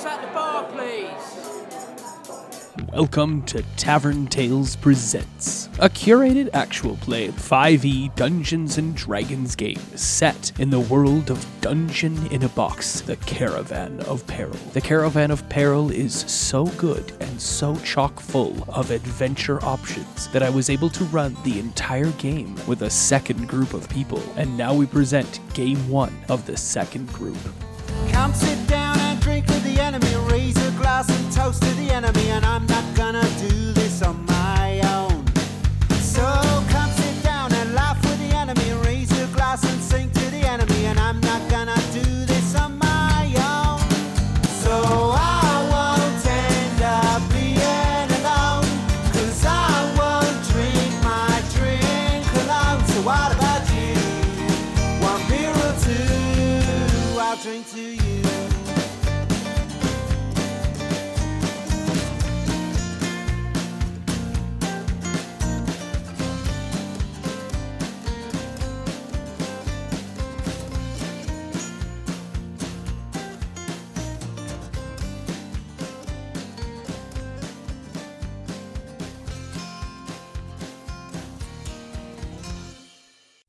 drinks at the bar, please. Welcome to Tavern Tales Presents, a curated actual play 5e Dungeons & Dragons game set in the world of Dungeon in a Box, the Caravan of Peril. The Caravan of Peril is so good and so chock full of adventure options that I was able to run the entire game with a second group of people, and now we present Game 1 of the second group. Come sit down and drink with the enemy, raise a glass and toast to the enemy, and I'm not gonna do this on my own. So come sit down and laugh with the enemy, raise your glass and sing to the enemy, and I'm not gonna do this on my own. So I won't end up being alone, 'cause I won't drink my drink alone. So what about you? One beer or two, I'll drink to you.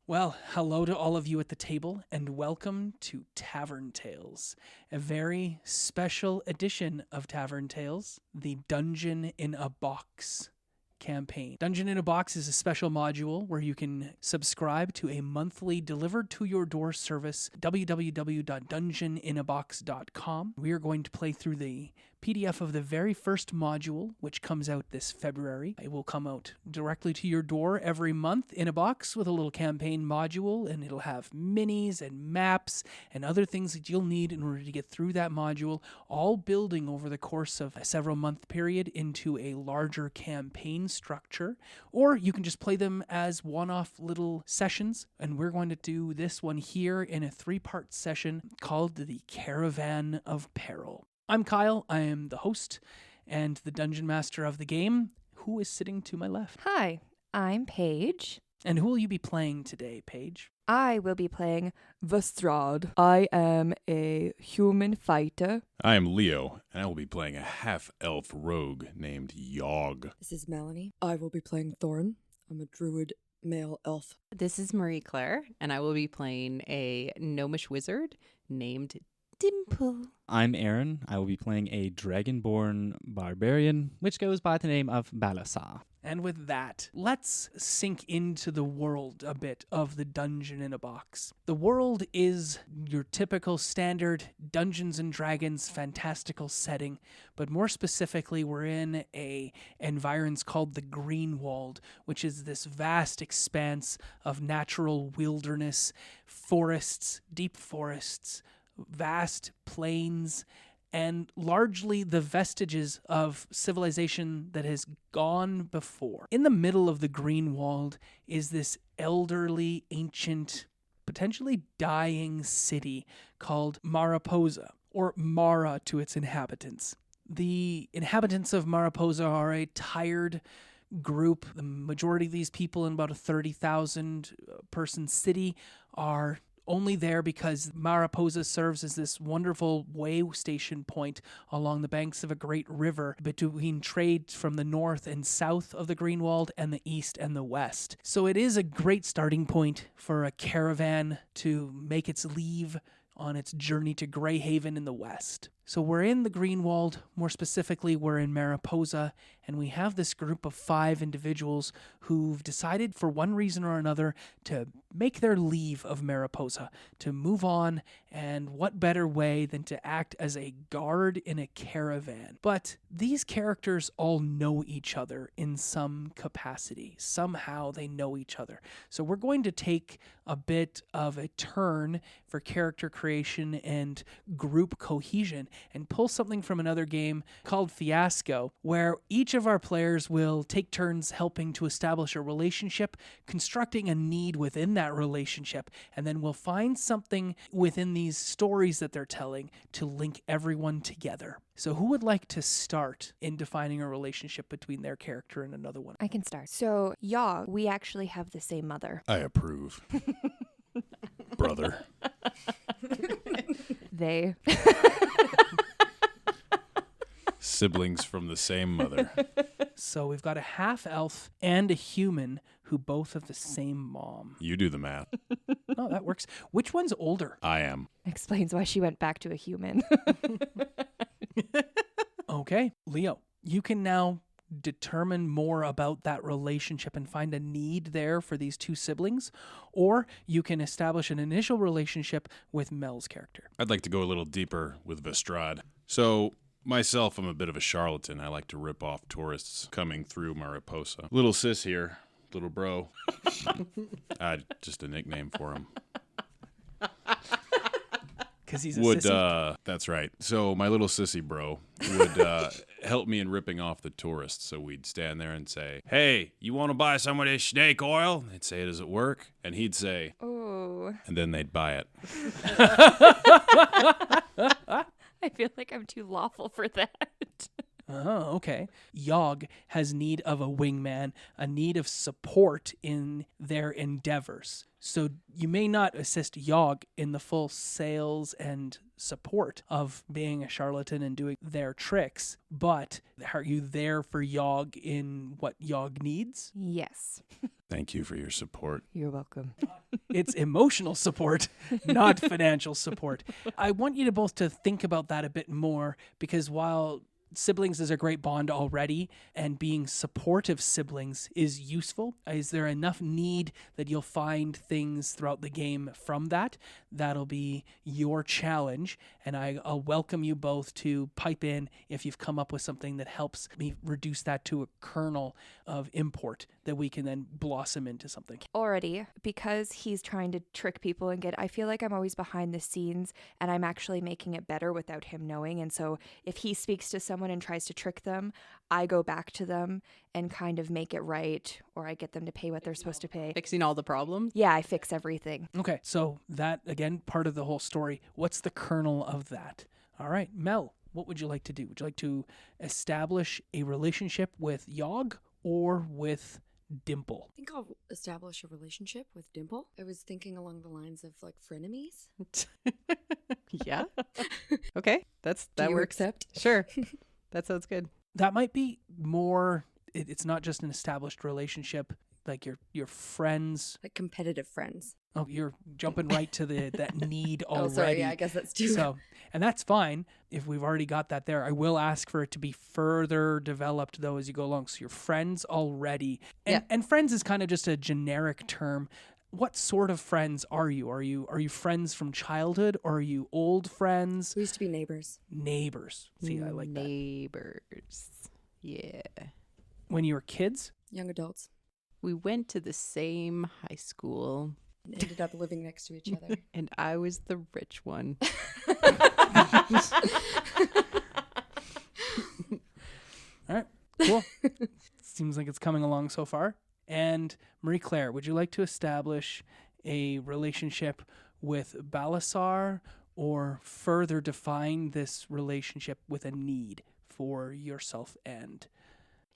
Well, hello to all of you at the table, and welcome to Tavern Tales, a very special edition of Tavern Tales, the Dungeon in a Box campaign. Dungeon in a Box is a special module where you can subscribe to a monthly delivered to your door service, www.dungeoninabox.com. We are going to play through the PDF of the very first module, which comes out this February. It will come out directly to your door every month in a box with a little campaign module, and it'll have minis and maps and other things that you'll need in order to get through that module, all building over the course of a several month period into a larger campaign structure. Or you can just play them as one-off little sessions, and we're going to do this one here in a 3-part session called the Caravan of Peril. I'm Kyle, I am the host and the dungeon master of the game. Who is sitting to my left? Hi, I'm Paige. And who will you be playing today, Paige? I will be playing Vestrad. I am a human fighter. I am Leo, and I will be playing a half-elf rogue named Yogg. This is Melanie. I will be playing Thorn. I'm a druid male elf. This is Marie Claire, and I will be playing a gnomish wizard named Dimple. I'm Aaron. I will be playing a dragonborn barbarian, which goes by the name of Balasar. And with that, let's sink into the world a bit of the Dungeon in a Box. The world is your typical standard Dungeons and Dragons fantastical setting, but more specifically, we're in a environs called the Greenwald, which is this vast expanse of natural wilderness, forests, deep forests, vast plains, and largely the vestiges of civilization that has gone before. In the middle of the Greenwald is this elderly, ancient, potentially dying city called Mariposa, or Mara to its inhabitants. The inhabitants of Mariposa are a tired group. The majority of these people in about a 30,000 person city are only there because Mariposa serves as this wonderful way station point along the banks of a great river between trade from the north and south of the Greenwald and the east and the west. So it is a great starting point for a caravan to make its leave on its journey to Greyhaven in the west. So we're in the Greenwald, more specifically we're in Mariposa, and we have this group of 5 individuals who've decided for one reason or another to make their leave of Mariposa, to move on, and what better way than to act as a guard in a caravan. But these characters all know each other in some capacity. Somehow they know each other. So we're going to take a bit of a turn for character creation and group cohesion and pull something from another game called Fiasco, where each of our players will take turns helping to establish a relationship, constructing a need within that relationship, and then we'll find something within these stories that they're telling to link everyone together. So who would like to start in defining a relationship between their character and another one? I can start. So, Yogg, we actually have the same mother. I approve. Brother. They. Siblings from the same mother. So we've got a half elf and a human who both have the same mom. You do the math. Oh, that works. Which one's older? I am. Explains why she went back to a human. Okay, Leo, you can now determine more about that relationship and find a need there for these two siblings, or you can establish an initial relationship with Mel's character. I'd like to go a little deeper with Vestrad. So, myself, I'm a bit of a charlatan. I like to rip off tourists coming through Mariposa. Little sis here, little bro. Just a nickname for him. Because he's a sissy? That's right. So my little sissy bro would help me in ripping off the tourists. So we'd stand there and say, "Hey, you want to buy some of this snake oil?" They'd say, "Does it work?" And he'd say, Oh. and then they'd buy it. I feel like I'm too lawful for that. Oh, okay. Yogg has need of a wingman, a need of support in their endeavors. So you may not assist Yogg in the full sales and support of being a charlatan and doing their tricks, but are you there for Yogg in what Yogg needs? Yes. Thank you for your support. You're welcome. It's emotional support, not financial support. I want you to both to think about that a bit more, because while siblings is a great bond already, and being supportive siblings is useful, is there enough need that you'll find things throughout the game from that? That'll be your challenge, and I'll welcome you both to pipe in if you've come up with something that helps me reduce that to a kernel of import that we can then blossom into something. Already, because he's trying to trick people and I feel like I'm always behind the scenes and I'm actually making it better without him knowing. And so if he speaks to someone and tries to trick them, I go back to them and kind of make it right, or I get them to pay what they're supposed to pay. Fixing all the problems. Yeah, I fix everything. Okay, so that, again, part of the whole story. What's the kernel of that? All right, Mel, what would you like to do? Would you like to establish a relationship with Yogg or with Dimple? I think I'll establish a relationship with Dimple. I was thinking along the lines of like frenemies. Yeah. Okay. That Do you works. accept? Sure. That sounds good. That might be more, it's not just an established relationship, like your friends. Like competitive friends. Oh, you're jumping right to that need already. Oh, sorry. Yeah, I guess that's too. So, and that's fine if we've already got that there. I will ask for it to be further developed though as you go along. So your friends already, and friends is kind of just a generic term. What sort of friends are you? Are you friends from childhood, or are you old friends? We used to be neighbors. Neighbors. See, I like that. Neighbors. Yeah. When you were kids? Young adults. We went to the same high school. Ended up living next to each other. And I was the rich one. All right, cool. Seems like it's coming along so far. And Marie-Claire, would you like to establish a relationship with Balasar, or further define this relationship with a need for yourself and?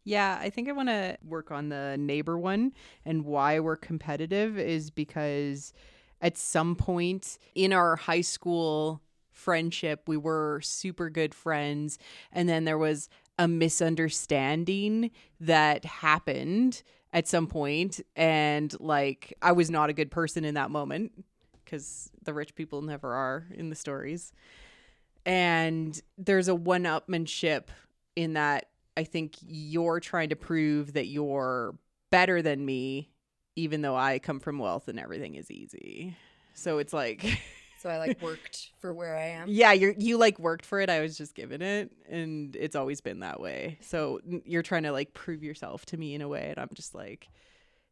Yeah, I think I want to work on the neighbor one. And why we're competitive is because at some point in our high school friendship, we were super good friends. And then there was a misunderstanding that happened at some point, and like I was not a good person in that moment, because the rich people never are in the stories. And there's a one-upmanship in that I think you're trying to prove that you're better than me, even though I come from wealth and everything is easy. So it's like So I like worked for where I am. yeah, you like worked for it. I was just given it, and it's always been that way. So you're trying to like prove yourself to me in a way, and I'm just like,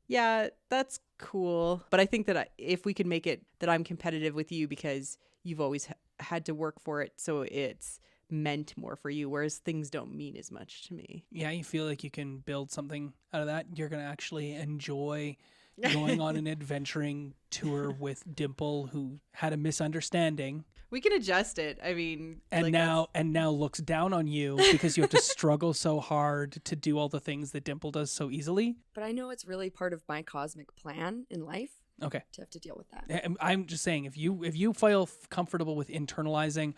yeah, that's cool. But I think that if we could make it that I'm competitive with you because you've always had to work for it, so it's meant more for you, whereas things don't mean as much to me. Yeah, you feel like you can build something out of that. You're going to actually enjoy going on an adventuring tour with Dimple, who had a misunderstanding. We can adjust it. I mean, And like now looks down on you because you have to struggle so hard to do all the things that Dimple does so easily. But I know it's really part of my cosmic plan in life Okay. to have to deal with that. I'm just saying, if you feel comfortable with internalizing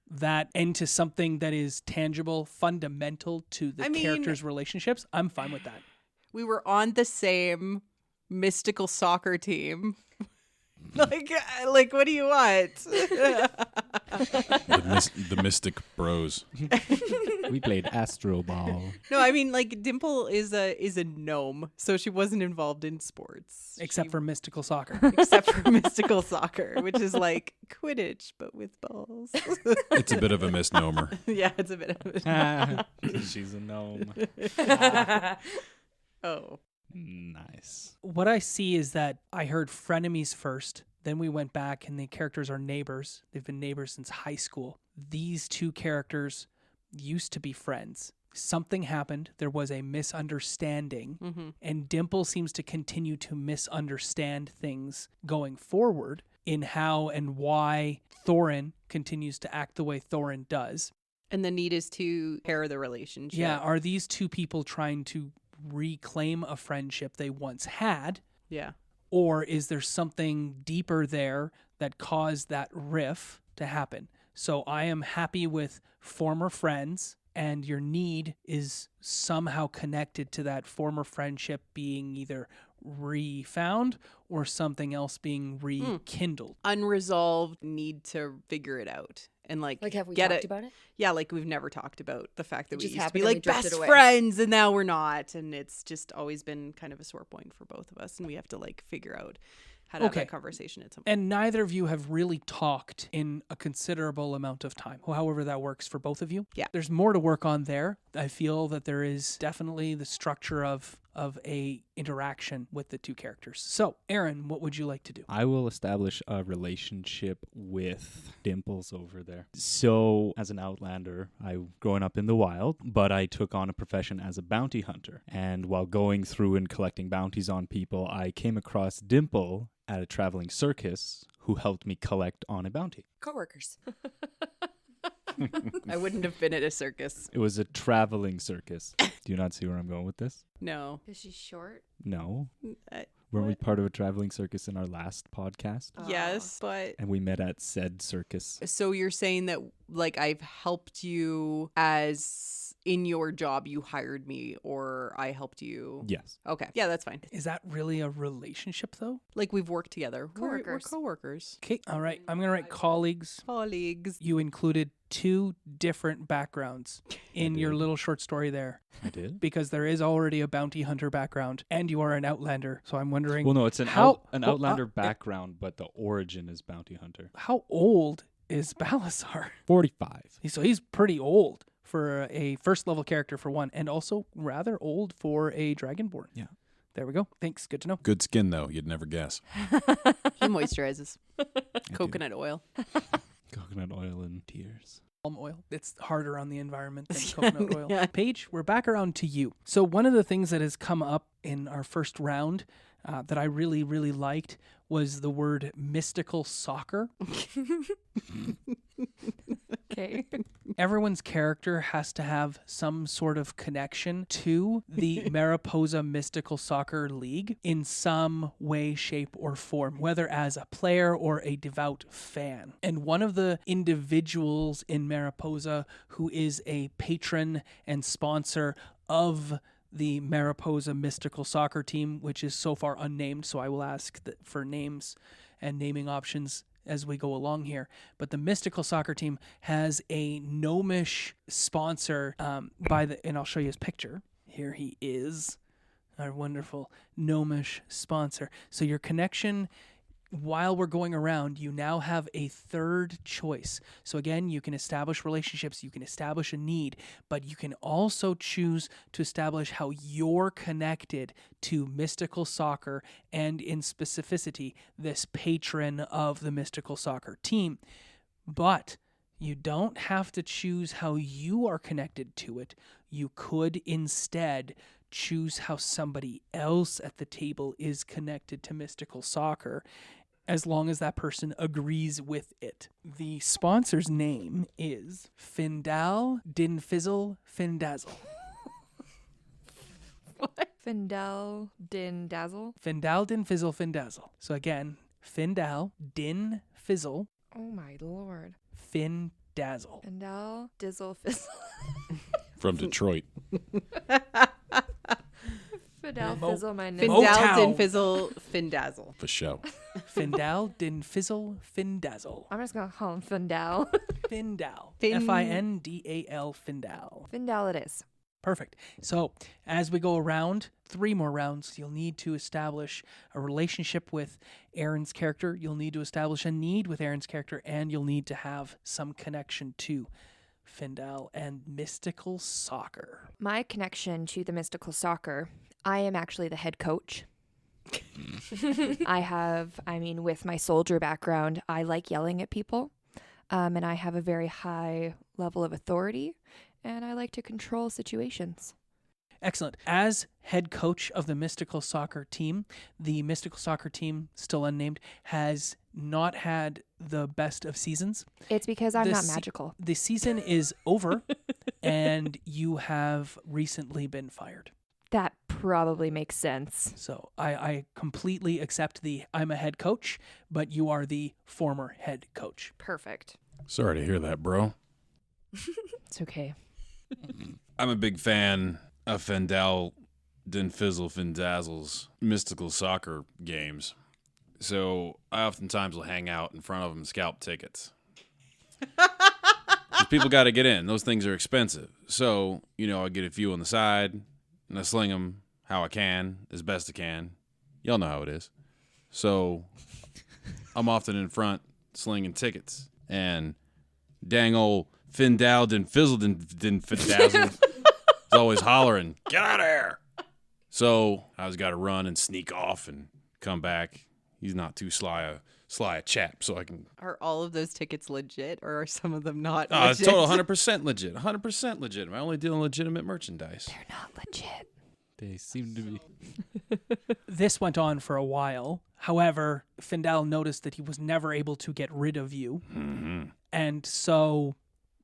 that into something that is tangible, fundamental to the characters' relationships, I'm fine with that. We were on the same mystical soccer team. like, what do you want? The Mystic Bros. We played Astro Ball. No, I mean, like, Dimple is a gnome, so she wasn't involved in sports. Except for mystical soccer. Except for mystical soccer, which is like Quidditch, but with balls. It's a bit of a misnomer. Yeah, it's a bit of a... She's a gnome. Oh. Nice. What I see is that I heard frenemies first, then we went back and the characters are neighbors. They've been neighbors since high school. These two characters used to be friends. Something happened. There was a misunderstanding, and Dimple seems to continue to misunderstand things going forward in how and why Thorin continues to act the way Thorin does. And the need is to pair the relationship. Yeah, are these two people trying to reclaim a friendship they once had? Yeah. Or is there something deeper there that caused that riff to happen? So I am happy with former friends, and your need is somehow connected to that former friendship being either refound or something else being rekindled. Unresolved need to figure it out. And like Like, have we get talked about it? Yeah, like we've never talked about the fact that It we just used to happened be and we like drifted best away. friends and now we're not. And it's just always been kind of a sore point for both of us. And we have to like figure out how to have that conversation at some point. And neither of you have really talked in a considerable amount of time, however that works for both of you. Yeah. There's more to work on there. I feel that there is definitely the structure of a interaction with the two characters. So, Aaron, what would you like to do? I will establish a relationship with Dimples over there. So, as an outlander, I growing up in the wild, but I took on a profession as a bounty hunter. And while going through and collecting bounties on people, I came across Dimple at a traveling circus who helped me collect on a bounty. Coworkers. I wouldn't have been at a circus. It was a traveling circus. Do you not see where I'm going with this? No. Is she short? No. I- Weren't we What? part of a traveling circus in our last podcast? Yes, but And we met at said circus. so you're saying that like I've helped you as in your job you hired me or I helped you. Yes. Okay. Yeah, that's fine. Is that really a relationship, though? Like we've worked together. We're Coworkers. coworkers. Okay, all right. I'm going to write colleagues. Colleagues. You included two different backgrounds in your did. little short story there, I did? because there is already a bounty hunter background, and you are an outlander. So I'm wondering, Well, no, it's an How- an well, outlander background, but the origin is bounty hunter. how old is Balasar? 45. So he's pretty old for a first level character, for one, and also rather old for a Dragonborn. Yeah. There we go. Thanks. Good to know. Good skin, though. You'd never guess. He moisturizes. Coconut oil. Coconut oil and tears. Palm oil. It's harder on the environment than coconut oil. Yeah. Paige, we're back around to you. So one of the things that has come up in our first round that I really, really liked was the word mystical soccer. Okay. Everyone's character has to have some sort of connection to the Mariposa Mystical Soccer League in some way, shape, or form, whether as a player or a devout fan. And one of the individuals in Mariposa who is a patron and sponsor of the Mariposa Mystical Soccer Team, which is so far unnamed, so I will ask for names and naming options as we go along here. But the Mystical Soccer Team has a gnomish sponsor and I'll show you his picture. Here he is, our wonderful gnomish sponsor. So your connection, while we're going around, you now have a third choice. So again, you can establish relationships, you can establish a need, but you can also choose to establish how you're connected to mystical soccer and, in specificity, this patron of the mystical soccer team. But you don't have to choose how you are connected to it. You could instead choose how somebody else at the table is connected to mystical soccer, as long as that person agrees with it. The sponsor's name is Findal Din Fizzle Findazzle. Findel Din Dazzle. Findal Din Fizzle Findazzle. So again, Findal Din Fizzle Oh my lord. Dazzle. Findal, Dizzle, Fizzle. From Detroit. Findal, Fizzle, my name. Findal, Motown. Din, Fizzle, Findazzle. For show. Findal, Din Fizzle, Findazzle. I'm just going to call him Findal. Findal. Fin- Findal. Findal. Findal it is. Perfect. So, as we go around, 3 more rounds, you'll need to establish a relationship with Aaron's character. You'll need to establish a need with Aaron's character, and you'll need to have some connection to Findal and mystical soccer. My connection to the mystical soccer, I am actually the head coach. With my soldier background, I like yelling at people, and I have a very high level of authority, and I like to control situations. Excellent. As head coach of the mystical soccer team, the mystical soccer team, still unnamed, has not had the best of seasons. It's because I'm The not se- magical. The season is over, and you have recently been fired. That probably makes sense. So I completely accept I'm a head coach, but you are the former head coach. Perfect. Sorry to hear that, bro. It's okay. I'm a big fan of Findal, Din Fizzle, Findazzle's mystical soccer games. So I oftentimes will hang out in front of them and scalp tickets. 'Cause people got to get in. Those things are expensive. So, I get a few on the side, and I sling them how I can, as best I can. Y'all know how it is. So I'm often in front slinging tickets. And dang old Findal, Din Fizzle, Din Findazzle is always hollering, "Get out of here!" So I was got to run and sneak off and come back. He's not too sly a chap, so I can. Are all of those tickets legit, or are some of them not Oh, it's legit? total 100% legit. 100% legit. I only deal in legitimate merchandise. They're not legit. They seem to be. This went on for a while. However, Findal noticed that he was never able to get rid of you. Mm-hmm. And so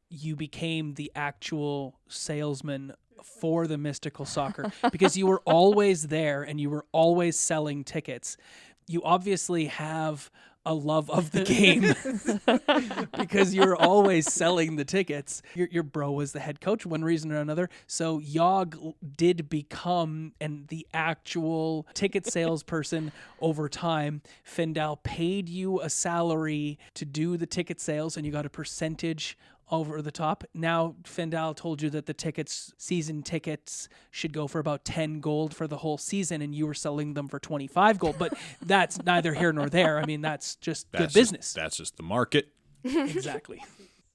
you became the actual salesman for the mystical soccer because you were always there and you were always selling tickets. You obviously have a love of the game because you're always selling the tickets. Your bro was the head coach one reason or another. So Yogg did become the actual ticket salesperson over time. Findal paid you a salary to do the ticket sales and you got a percentage over the top. Now, Findal told you that the season tickets should go for about 10 gold for the whole season, and you were selling them for 25 gold. But that's neither here nor there. I mean, that's just good business. That's just the market. Exactly.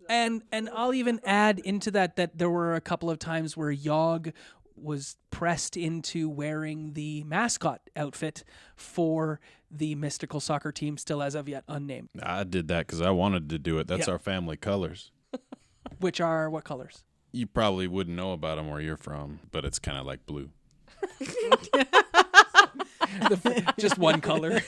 And I'll even add into that there were a couple of times where Yogg was pressed into wearing the mascot outfit for the mystical soccer team, still as of yet unnamed. I did that because I wanted to do it. That's Yeah. our family colors. Which are what colors? You probably wouldn't know about them where you're from, but it's kind of like blue. Just one color.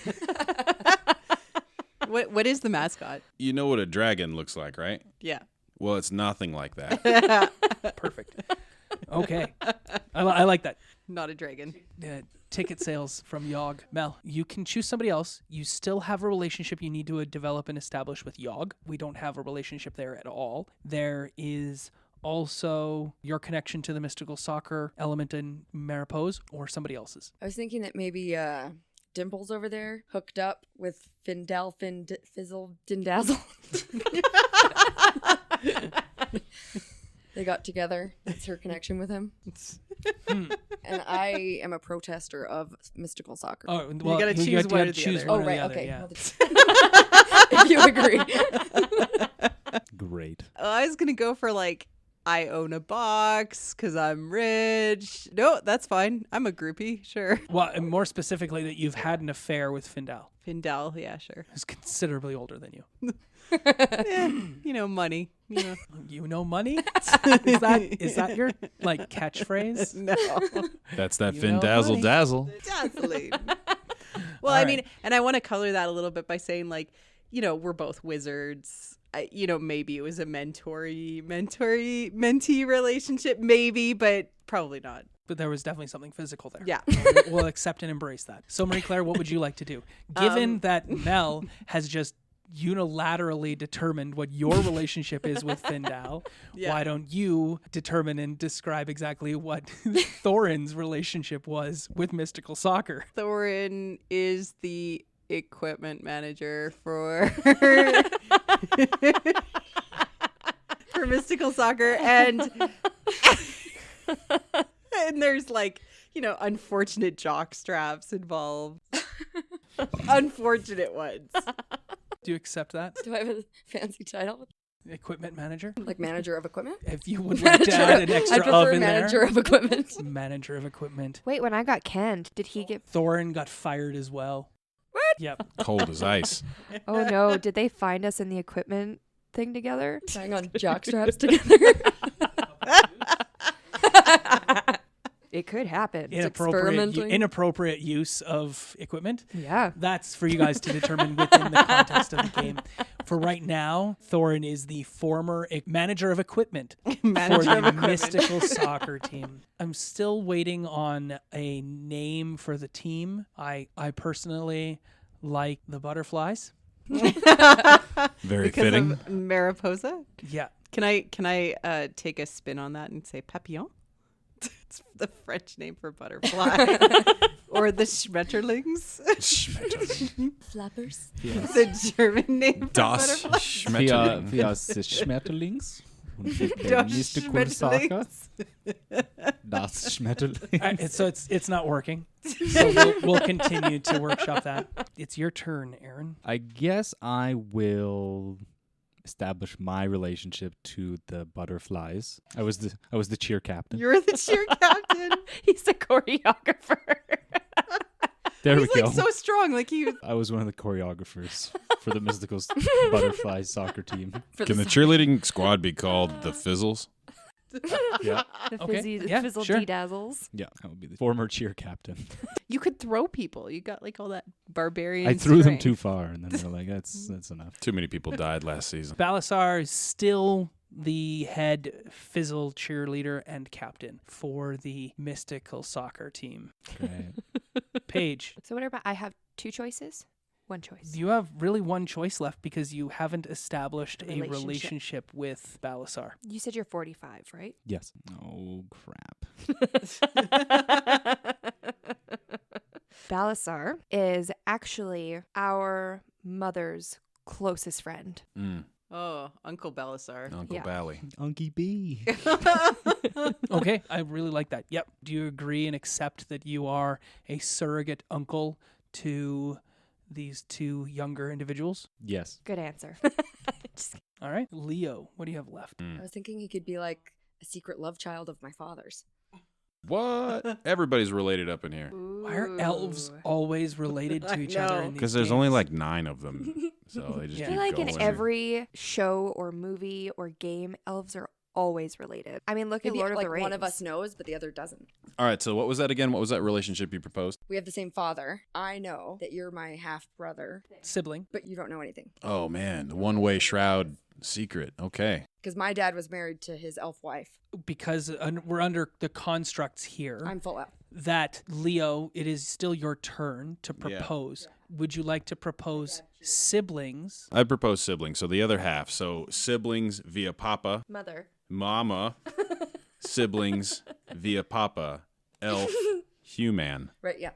What is the mascot? You know what a dragon looks like, right? Yeah. Well, it's nothing like that. Perfect. Okay. I like that. Not a dragon. Ticket sales from Yogg. Mel, you can choose somebody else. You still have a relationship you need to develop and establish with Yogg. We don't have a relationship there at all. There is also your connection to the mystical soccer element in Mariposa or somebody else's. I was thinking that maybe Dimples over there hooked up with Findal, Fizzle, Dindazzle. They got together. That's her connection with him. And I am a protester of mystical soccer. Oh, well, gotta choose one or the choose other. one Oh, or right. the other, Okay. yeah. If you agree. Great. I was going to go for I own a box because I'm rich. No, that's fine. I'm a groupie. Sure. Well, and more specifically, that you've had an affair with Findal, Findal. Yeah, sure. who's considerably older than you. Money. You know money? Is that your catchphrase? No. That's that You Fin know Dazzle money. Dazzle. Dazzling. Well, All I right. mean, and I want to color that a little bit by saying we're both wizards. Maybe it was a mentee relationship, maybe, but probably not. But there was definitely something physical there. Yeah. We'll accept and embrace that. So, Marie Claire, what would you like to do? Given that Mel has just unilaterally determined what your relationship is with Findal. Yeah. Why don't you determine and describe exactly what Thorin's relationship was with Mystical Soccer? Thorin is the equipment manager for for Mystical Soccer, and there's like, unfortunate jock straps involved. Unfortunate ones. Do you accept that? Do I have a fancy title? Equipment manager? Like manager of equipment? If you would like to add an I extra prefer oven manager there. of equipment. Manager of equipment. Wait, when I got canned, did he get... Thorin got fired as well. What? Yep. Cold as ice. Oh no, did they find us in the equipment thing together? Tying on jock straps together. It could happen. experimenting. Inappropriate use of equipment. Yeah. That's for you guys to determine within the context of the game. For right now, Thorin is the former manager of equipment for the Mystical Soccer team. I'm still waiting on a name for the team. I personally like the Butterflies. Very Because fitting. of Mariposa. Yeah. Can I take a spin on that and say papillon? It's the French name for butterfly. Or the Schmetterlings. Flappers. The German name for Das butterfly. Schmetterling. Wir als Schmetterlings und mit der Das Mystical Soccer. Schmetterlings. Das Schmetterling. So it's not working. So we'll continue to workshop that. It's your turn, Aaron. I guess I will establish my relationship to the butterflies. I was the cheer captain. You're the cheer captain. He's the choreographer. There He's we go. like so strong. Like I was one of the choreographers for the Mystical Butterflies soccer team. Can the cheerleading squad be called the Fizzles? Yeah, The Okay, fizzy, yeah, fizzle sure. dazzles. yeah, I would be the former cheer captain. you could throw people. You got like all that barbarian. I threw them strength. too far, and then they're like, "That's enough." Too many people died last season. Balasar is still the head Fizzle cheerleader and captain for the Mystical Soccer team. Great. Paige, So what about I have two choices? One choice. you have really one choice left because you haven't established a Relationship. relationship with Balasar. You said you're 45, right? Yes. Oh crap. Balasar is actually our mother's closest friend. Oh, Uncle Belisar. Uncle Yeah. Bally. Unky B. Okay, I really like that. Yep. Do you agree and accept that you are a surrogate uncle to these two younger individuals? Yes. Good answer. Just All right. Leo, what do you have left? I was thinking he could be like a secret love child of my father's. What? Everybody's related up in here. Why are elves Ooh. always related to each other know. in these Because there's only games? like 9 of them. So they just Yeah. I keep feel like going. in every show or movie or game, elves are always related. I mean, look at Maybe Lord of like the Rings. one of us knows, but the other doesn't. All right, so what was that again? What was that relationship you proposed? We have the same father. I know that you're my half brother, Sibling. but you don't know anything. Oh, man. The one-way shroud secret. Okay. Because my dad was married to his elf wife. Because we're under the constructs here I'm full elf. that, Leo, it is still your turn to Yeah. propose. Would you like to propose siblings? I propose siblings, so the other half. So siblings via papa, Mother. mama, siblings via papa, elf, human. Right, yeah.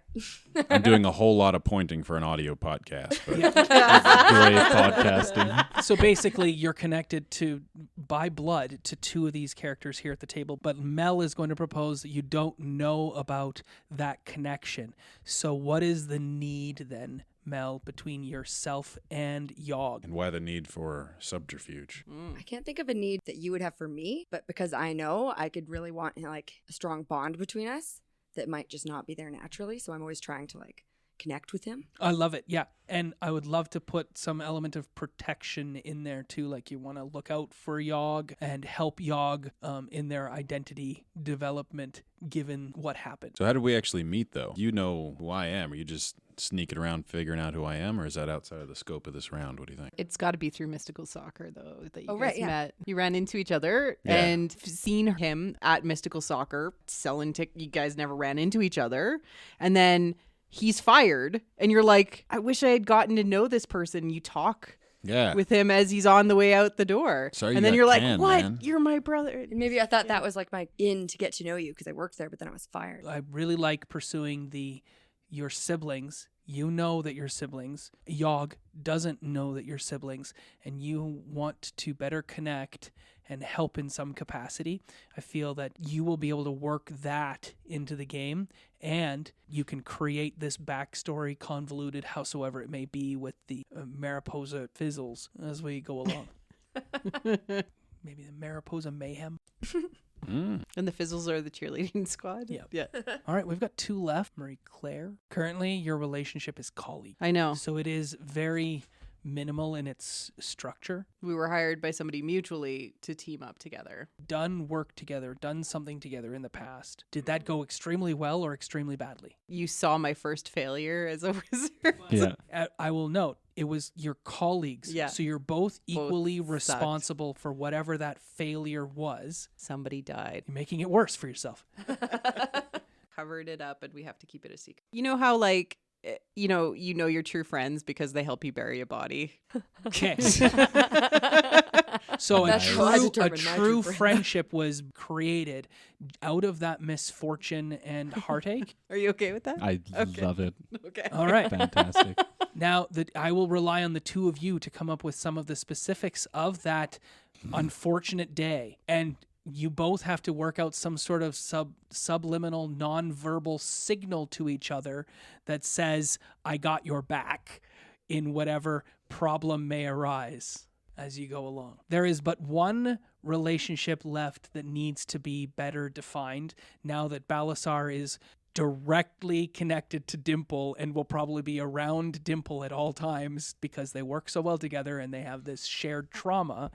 I'm doing a whole lot of pointing for an audio podcast. But Great podcasting. So basically, you're connected to, by blood, to two of these characters here at the table. But Mel is going to propose that you don't know about that connection. So what is the need then, Mel, between yourself and Yogg? and why the need for subterfuge? I can't think of a need that you would have for me, but because I know I could really want like a strong bond between us that might just not be there naturally. So I'm always trying to like connect with him. I love it, yeah. And I would love to put some element of protection in there too. Like you want to look out for Yogg and help Yogg in their identity development given what happened. So how did we actually meet, though? You know who I am. Are you just sneaking around figuring out who I am, or is that outside of the scope of this round? What do you think? It's got to be through Mystical Soccer, though, that you Oh, guys right, yeah. met. You ran into each other Yeah. and seen him at Mystical Soccer selling You guys never ran into each other. And then he's fired. And you're like, I wish I had gotten to know this person. You talk Yeah. with him as he's on the way out the door. Sorry and you then got you're like, canned, what? man." You're my brother. Maybe I thought that was like my in to get to know you because I worked there, but then I was fired. I really like pursuing your siblings. You know that you're siblings. Yogg doesn't know that you're siblings, and you want to better connect and help in some capacity. I feel that you will be able to work that into the game, and you can create this backstory, convoluted, howsoever it may be, with the Mariposa Fizzles as we go along. Maybe the Mariposa Mayhem. Mm. And the Fizzles are the cheerleading squad. Yeah. All right, we've got 2 left. Marie Claire. Currently, your relationship is colleague. I know. So it is very minimal in its structure. We were hired by somebody mutually to team up together. Done work together, done something together in the past. Did that go extremely well or extremely badly? You saw my first failure as a wizard. Yeah. I will note, it was your colleagues. Yeah. So you're both equally sucked. responsible for whatever that failure was. Somebody died. You're making it worse for yourself. Covered it up, and we have to keep it a secret. You know how, like, you know your true friends because they help you bury a body. Okay. So a That's how I true determine my true friend. friendship was created out of that misfortune and heartache. Are you okay with that? I Okay. love it. Okay. All right. Fantastic. Now that I will rely on the 2 of you to come up with some of the specifics of that unfortunate day, and you both have to work out some sort of subliminal nonverbal signal to each other that says, I got your back in whatever problem may arise as you go along. There is but one relationship left that needs to be better defined now that Balasar is directly connected to Dimple and will probably be around Dimple at all times because they work so well together and they have this shared trauma.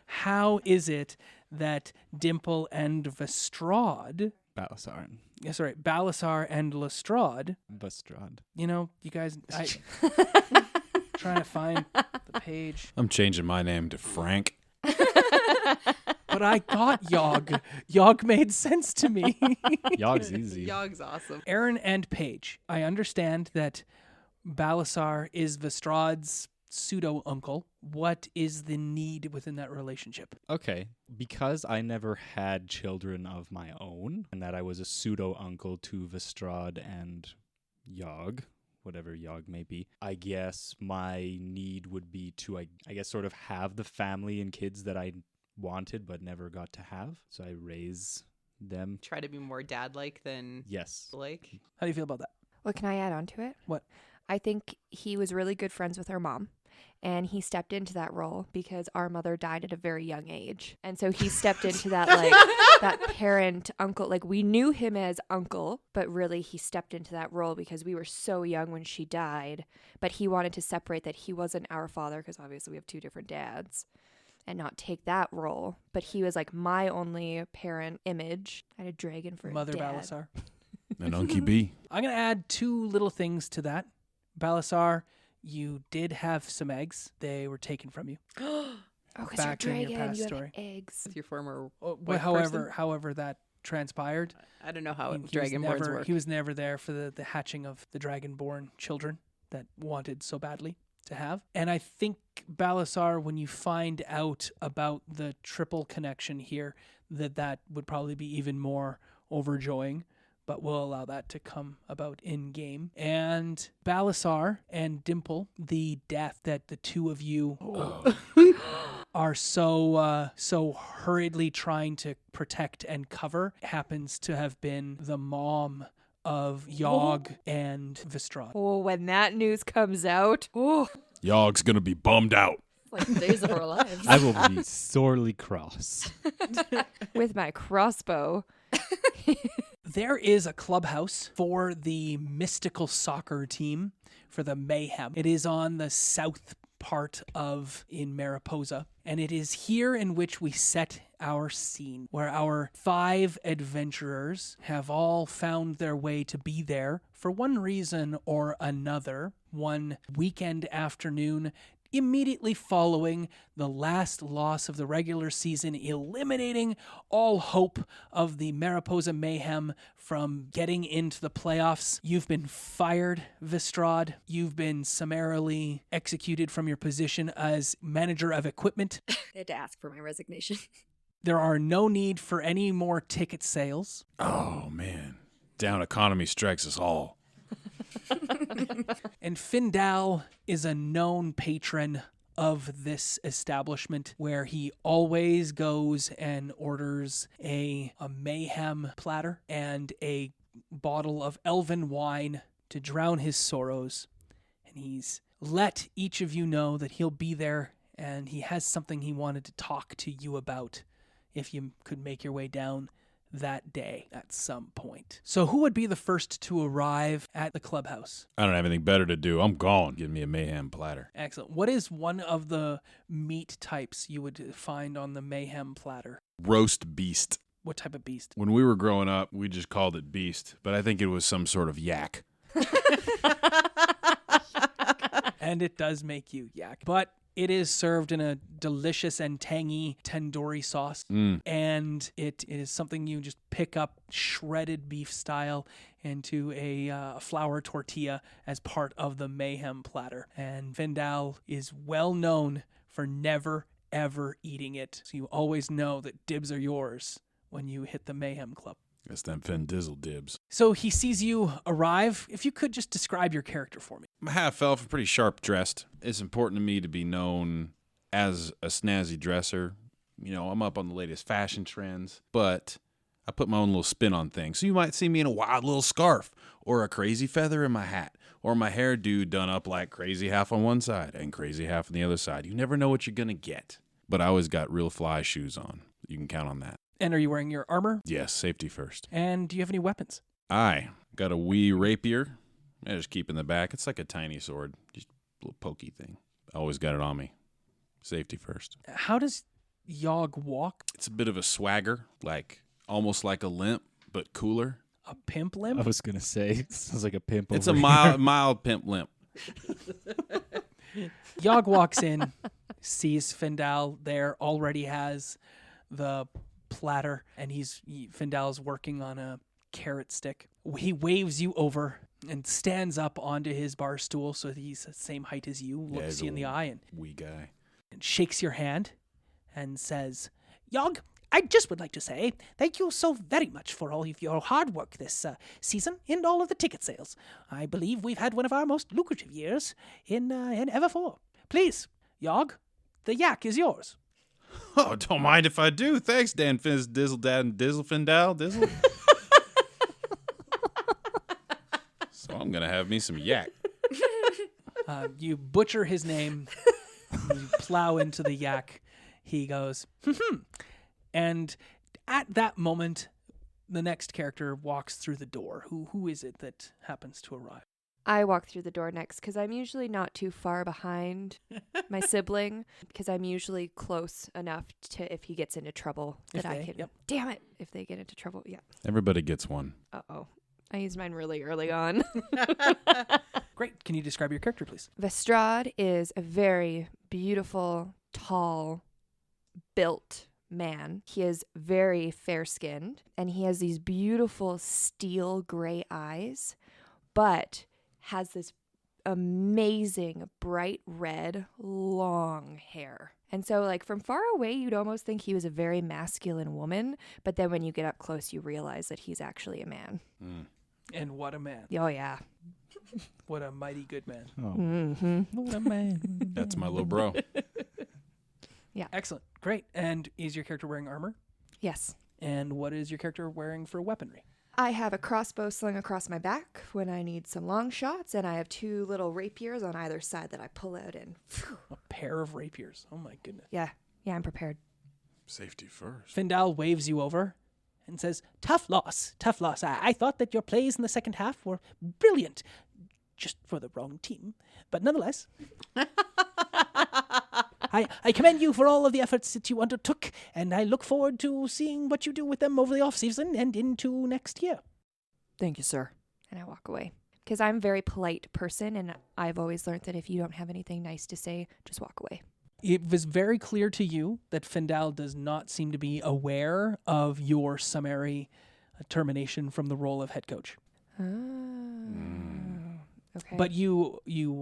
How is it that Dimple and Vestrad, Balasar and Lestrade, you know, you guys, trying to find the page. I'm changing my name to Frank. But I got Yogg. Yogg made sense to me. Yogg's easy. Yogg's awesome. Aaron and Paige, I understand that Balasar is Vestrade's pseudo-uncle. What is the need within that relationship? Okay, because I never had children of my own, and that I was a pseudo-uncle to Vestrade and Yogg, whatever Yogg may be, I guess my need would be to, I guess, sort of have the family and kids that I wanted but never got to have. So I raise them. Try to be more dad-like than Yes. like. How do you feel about that? Well, can I add on to it? What? I think he was really good friends with our mom. And he stepped into that role because our mother died at a very young age. And so he stepped into that, like, that parent, uncle. Like, we knew him as uncle, but really he stepped into that role because we were so young when she died. But he wanted to separate that he wasn't our father because obviously we have 2 different dads and not take that role. But he was, like, my only parent image. I had a dragon for Mother a dad. Balasar. And Unky B. I'm going to add 2 little things to that. Balasar, you did have some eggs. They were taken from you. Oh, because you're a Back in your dragon, past you story. have eggs. With your former However, person? however that transpired. I don't know how He was dragonborns never- work. He was never there for the hatching of the dragonborn children that wanted so badly to have. And I think, Balasar, when you find out about the triple connection here, that would probably be even more overjoying. But we'll allow that to come about in game. And Balasar and Dimple, the death that the 2 of you are so hurriedly trying to protect and cover, happens to have been the mom of Yogg and Vestrade. Oh, when that news comes out, oh, Yogg's gonna be bummed out. Like the days of our lives. I will be sorely cross. with my crossbow. There is a clubhouse for the mystical soccer team for the Mayhem. It is on the south part in Mariposa, and it is here in which we set our scene, where our 5 adventurers have all found their way to be there for one reason or another. One weekend afternoon, immediately following the last loss of the regular season, eliminating all hope of the Mariposa Mayhem from getting into the playoffs. You've been fired, Vistrad. You've been summarily executed from your position as manager of equipment. They had to ask for my resignation. There are no need for any more ticket sales. Oh, man. Down economy strikes us all. And Findal is a known patron of this establishment where he always goes and orders a mayhem platter and a bottle of elven wine to drown his sorrows. And he's let each of you know that he'll be there and he has something he wanted to talk to you about if you could make your way down that day at some point. So who would be the first to arrive at the clubhouse? I don't have anything better to do. I'm gone. Give me a mayhem platter. Excellent. What is one of the meat types you would find on the mayhem platter? Roast beast. What type of beast? When we were growing up, we just called it beast, but I think it was some sort of yak. And it does make you yak. But it is served in a delicious and tangy tandoori sauce. And it is something you just pick up shredded beef style into a flour tortilla as part of the mayhem platter. And Findal is well known for never, ever eating it. So you always know that dibs are yours when you hit the mayhem club. That's them Dizzle dibs. So he sees you arrive. If you could just describe your character for me. I'm a half elf, pretty sharp dressed. It's important to me to be known as a snazzy dresser. You know, I'm up on the latest fashion trends, but I put my own little spin on things. So you might see me in a wild little scarf, or a crazy feather in my hat, or my hairdo done up like crazy half on one side and crazy half on the other side. You never know what you're going to get. But I always got real fly shoes on. You can count on that. And are you wearing your armor? Yes, safety first. And do you have any weapons? I got a wee rapier. I just keep in the back. It's like a tiny sword, just a little pokey thing. I always got it on me. Safety first. How does Yogg walk? It's a bit of a swagger, like almost like a limp, but cooler. A pimp limp? I was going to say, sounds like a pimp It's over a here. mild pimp limp. Yogg walks in, sees Findal there, already has the platter, and Findal's working on a carrot stick. He waves you over and stands up onto his bar stool so that he's the same height as you, looks he's you in the a eye wee guy. and shakes your hand and says, Yogg, I just would like to say thank you so very much for all of your hard work this season and all of the ticket sales. I believe we've had one of our most lucrative years in ever for. Please, Yogg, the yak is yours. Oh, don't mind if I do. Thanks, Dan Fizz, Dizzle, Dad, and Dizzle, Findal, Dizzle. So I'm going to have me some yak. You butcher his name, you plow into the yak. He goes, and at that moment, the next character walks through the door. Who is it that happens to arrive? I walk through the door next because I'm usually not too far behind my sibling because I'm usually close enough to if he gets into trouble that I can. Yep. Damn it! If they get into trouble, yeah. Everybody gets one. Uh-oh. I used mine really early on. Great. Can you describe your character, please? Vestrad is a very beautiful, tall, built man. He is very fair-skinned, and he has these beautiful steel gray eyes, but has this amazing bright red long hair. And so like from far away you'd almost think he was a very masculine woman, but then when you get up close you realize that he's actually a man. And what a man. Oh yeah. What a mighty good man. What a man. That's my little bro. Excellent. Great. And is your character wearing armor? Yes. And what is your character wearing for weaponry? I have a crossbow slung across my back when I need some long shots, and I have 2 little rapiers on either side that I pull out and A pair of rapiers. Oh my goodness. yeah, I'm prepared. Safety first. Findal waves you over and says, tough loss. I thought that your plays in the second half were brilliant, just for the wrong team. But nonetheless, I commend you for all of the efforts that you undertook, and I look forward to seeing what you do with them over the off-season and into next year. Thank you, sir. And I walk away. Because I'm a very polite person, and I've always learned that if you don't have anything nice to say, just walk away. It was very clear to you that Findal does not seem to be aware of your summary termination from the role of head coach. Okay. But you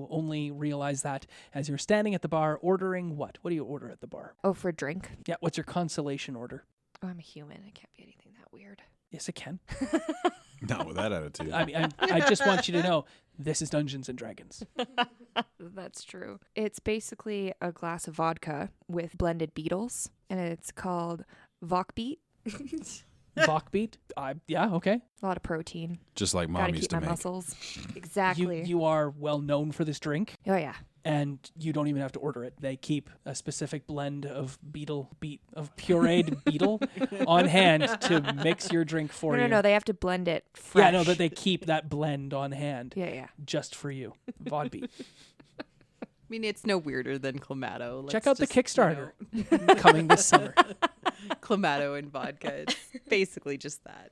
only realize that as you're standing at the bar ordering what? What do you order at the bar? Oh, for a drink? Yeah, what's your consolation order? Oh, I'm a human. It can't be anything that weird. Yes, it can. Not with that attitude. I mean, I just want you to know this is Dungeons and Dragons. That's true. It's basically a glass of vodka with blended beetles, and it's called Vokbeat. Vokbeat? Yeah, okay. A lot of protein. Just like Mom Gotta used keep to my make. muscles. Exactly. You are well known for this drink, Oh, yeah. and you don't even have to order it. They keep a specific blend of pureed beetle on hand to mix your drink for you. No. They have to blend it fresh. Yeah, no, but they keep that blend on hand Yeah. just for you. Vodbeat. I mean, it's no weirder than Clamato. Check Let's out the just, you Kickstarter know, coming this summer. Clamato and vodka. It's basically just that.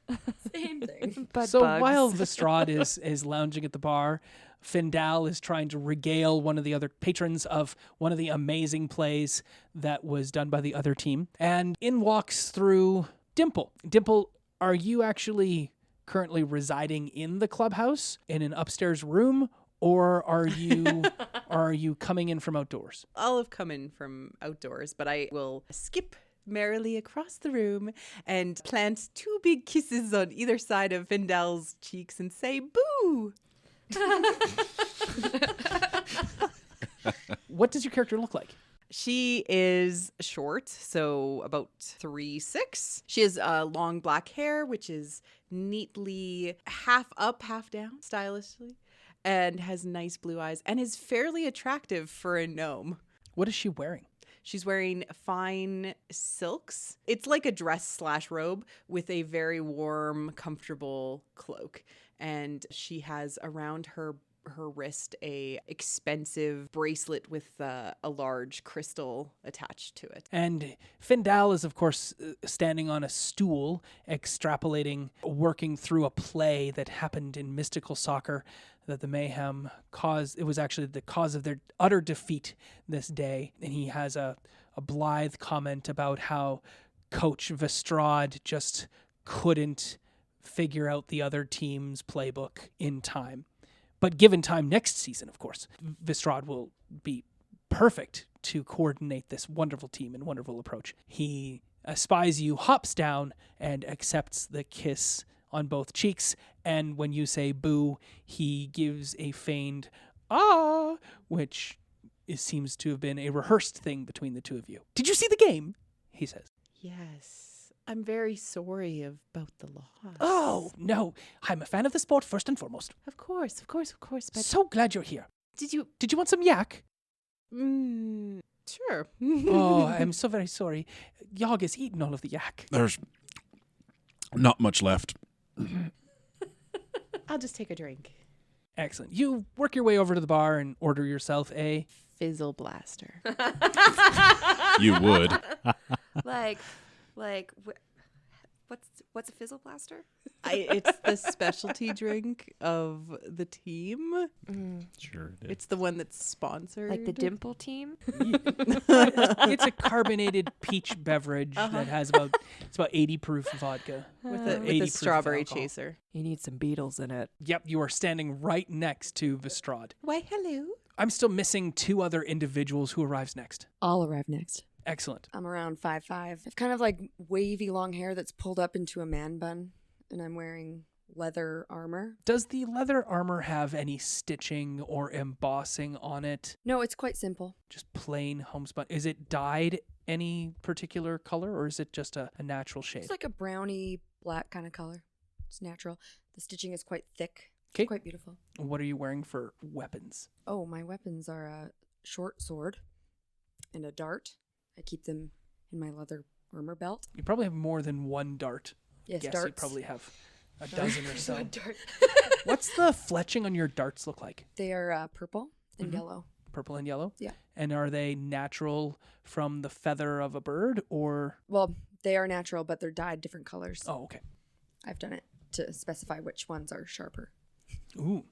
Same thing. But So bugs. while Vistrad is lounging at the bar, Findal is trying to regale one of the other patrons of one of the amazing plays that was done by the other team. And in walks through Dimple. Dimple, are you actually currently residing in the clubhouse in an upstairs room, or are you coming in from outdoors? I'll have come in from outdoors, but I will skip merrily across the room and plant 2 big kisses on either side of Findal's cheeks and say, boo! What does your character look like? She is short, so about 3'6". She has long black hair, which is neatly half up, half down, stylishly, and has nice blue eyes and is fairly attractive for a gnome. What is she wearing? She's wearing fine silks. It's like a dress/robe with a very warm, comfortable cloak. And she has around her wrist a expensive bracelet with a large crystal attached to it. And Findal is, of course, standing on a stool, extrapolating, working through a play that happened in mystical soccer that the mayhem caused. It was actually the cause of their utter defeat this day. And he has a blithe comment about how Coach Vistrad just couldn't figure out the other team's playbook in time. But given time next season, of course, Vistrad will be perfect to coordinate this wonderful team and wonderful approach. He espies you, hops down, and accepts the kiss on both cheeks. And when you say boo, he gives a feigned ah, which seems to have been a rehearsed thing between the two of you. Did you see the game? He says. Yes. I'm very sorry about the loss. Oh, no. I'm a fan of the sport first and foremost. Of course. But So glad you're here. did you... Did you want some yak? Sure. Oh, I'm so very sorry. Yog has eaten all of the yak. There's not much left. I'll just take a drink. Excellent. You work your way over to the bar and order yourself a... Fizzle Blaster. You would. What's a Fizzle Blaster? It's the specialty drink of the team. Sure it is. It's the one that's sponsored. Like the Dimple team? It's a carbonated peach beverage that has about 80 proof vodka. with 80 a proof of strawberry alcohol. chaser. You need some beetles in it. Yep, you are standing right next to Vistrad. Why, hello. I'm still missing 2 other individuals. Who arrives next? I'll arrive next. Excellent. I'm around 5'5". I've kind of like wavy long hair that's pulled up into a man bun, and I'm wearing leather armor. Does the leather armor have any stitching or embossing on it? No, it's quite simple. Just plain homespun. Is it dyed any particular color, or is it just a natural shade? It's like a browny black kind of color. It's natural. The stitching is quite thick. Okay. It's quite beautiful. What are you wearing for weapons? Oh, my weapons are a short sword and a dart. I keep them in my leather armor belt. You probably have more than one dart. Yes, Guess darts. you probably have a dozen or so. Dart. What's the fletching on your darts look like? They are purple and Mhm. yellow. Purple and yellow? Yeah. And are they natural from the feather of a bird, or? Well, they are natural, but they're dyed different colors. Oh, okay. I've done it to specify which ones are sharper. Ooh,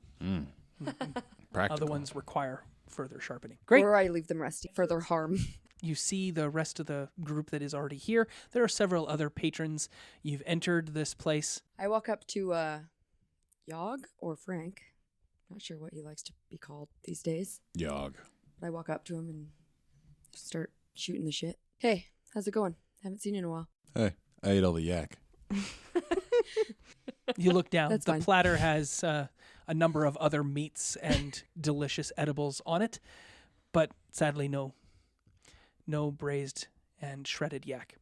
Practical. Other ones require further sharpening. Great. Or I leave them resting. Further harm. You see the rest of the group that is already here. There are several other patrons. You've entered this place. I walk up to Yog or Frank. Not sure what he likes to be called these days. Yog. But I walk up to him and start shooting the shit. Hey, how's it going? Haven't seen you in a while. Hey, I ate all the yak. You look down. That's The fine. platter has a number of other meats and delicious edibles on it, but sadly no braised and shredded yak.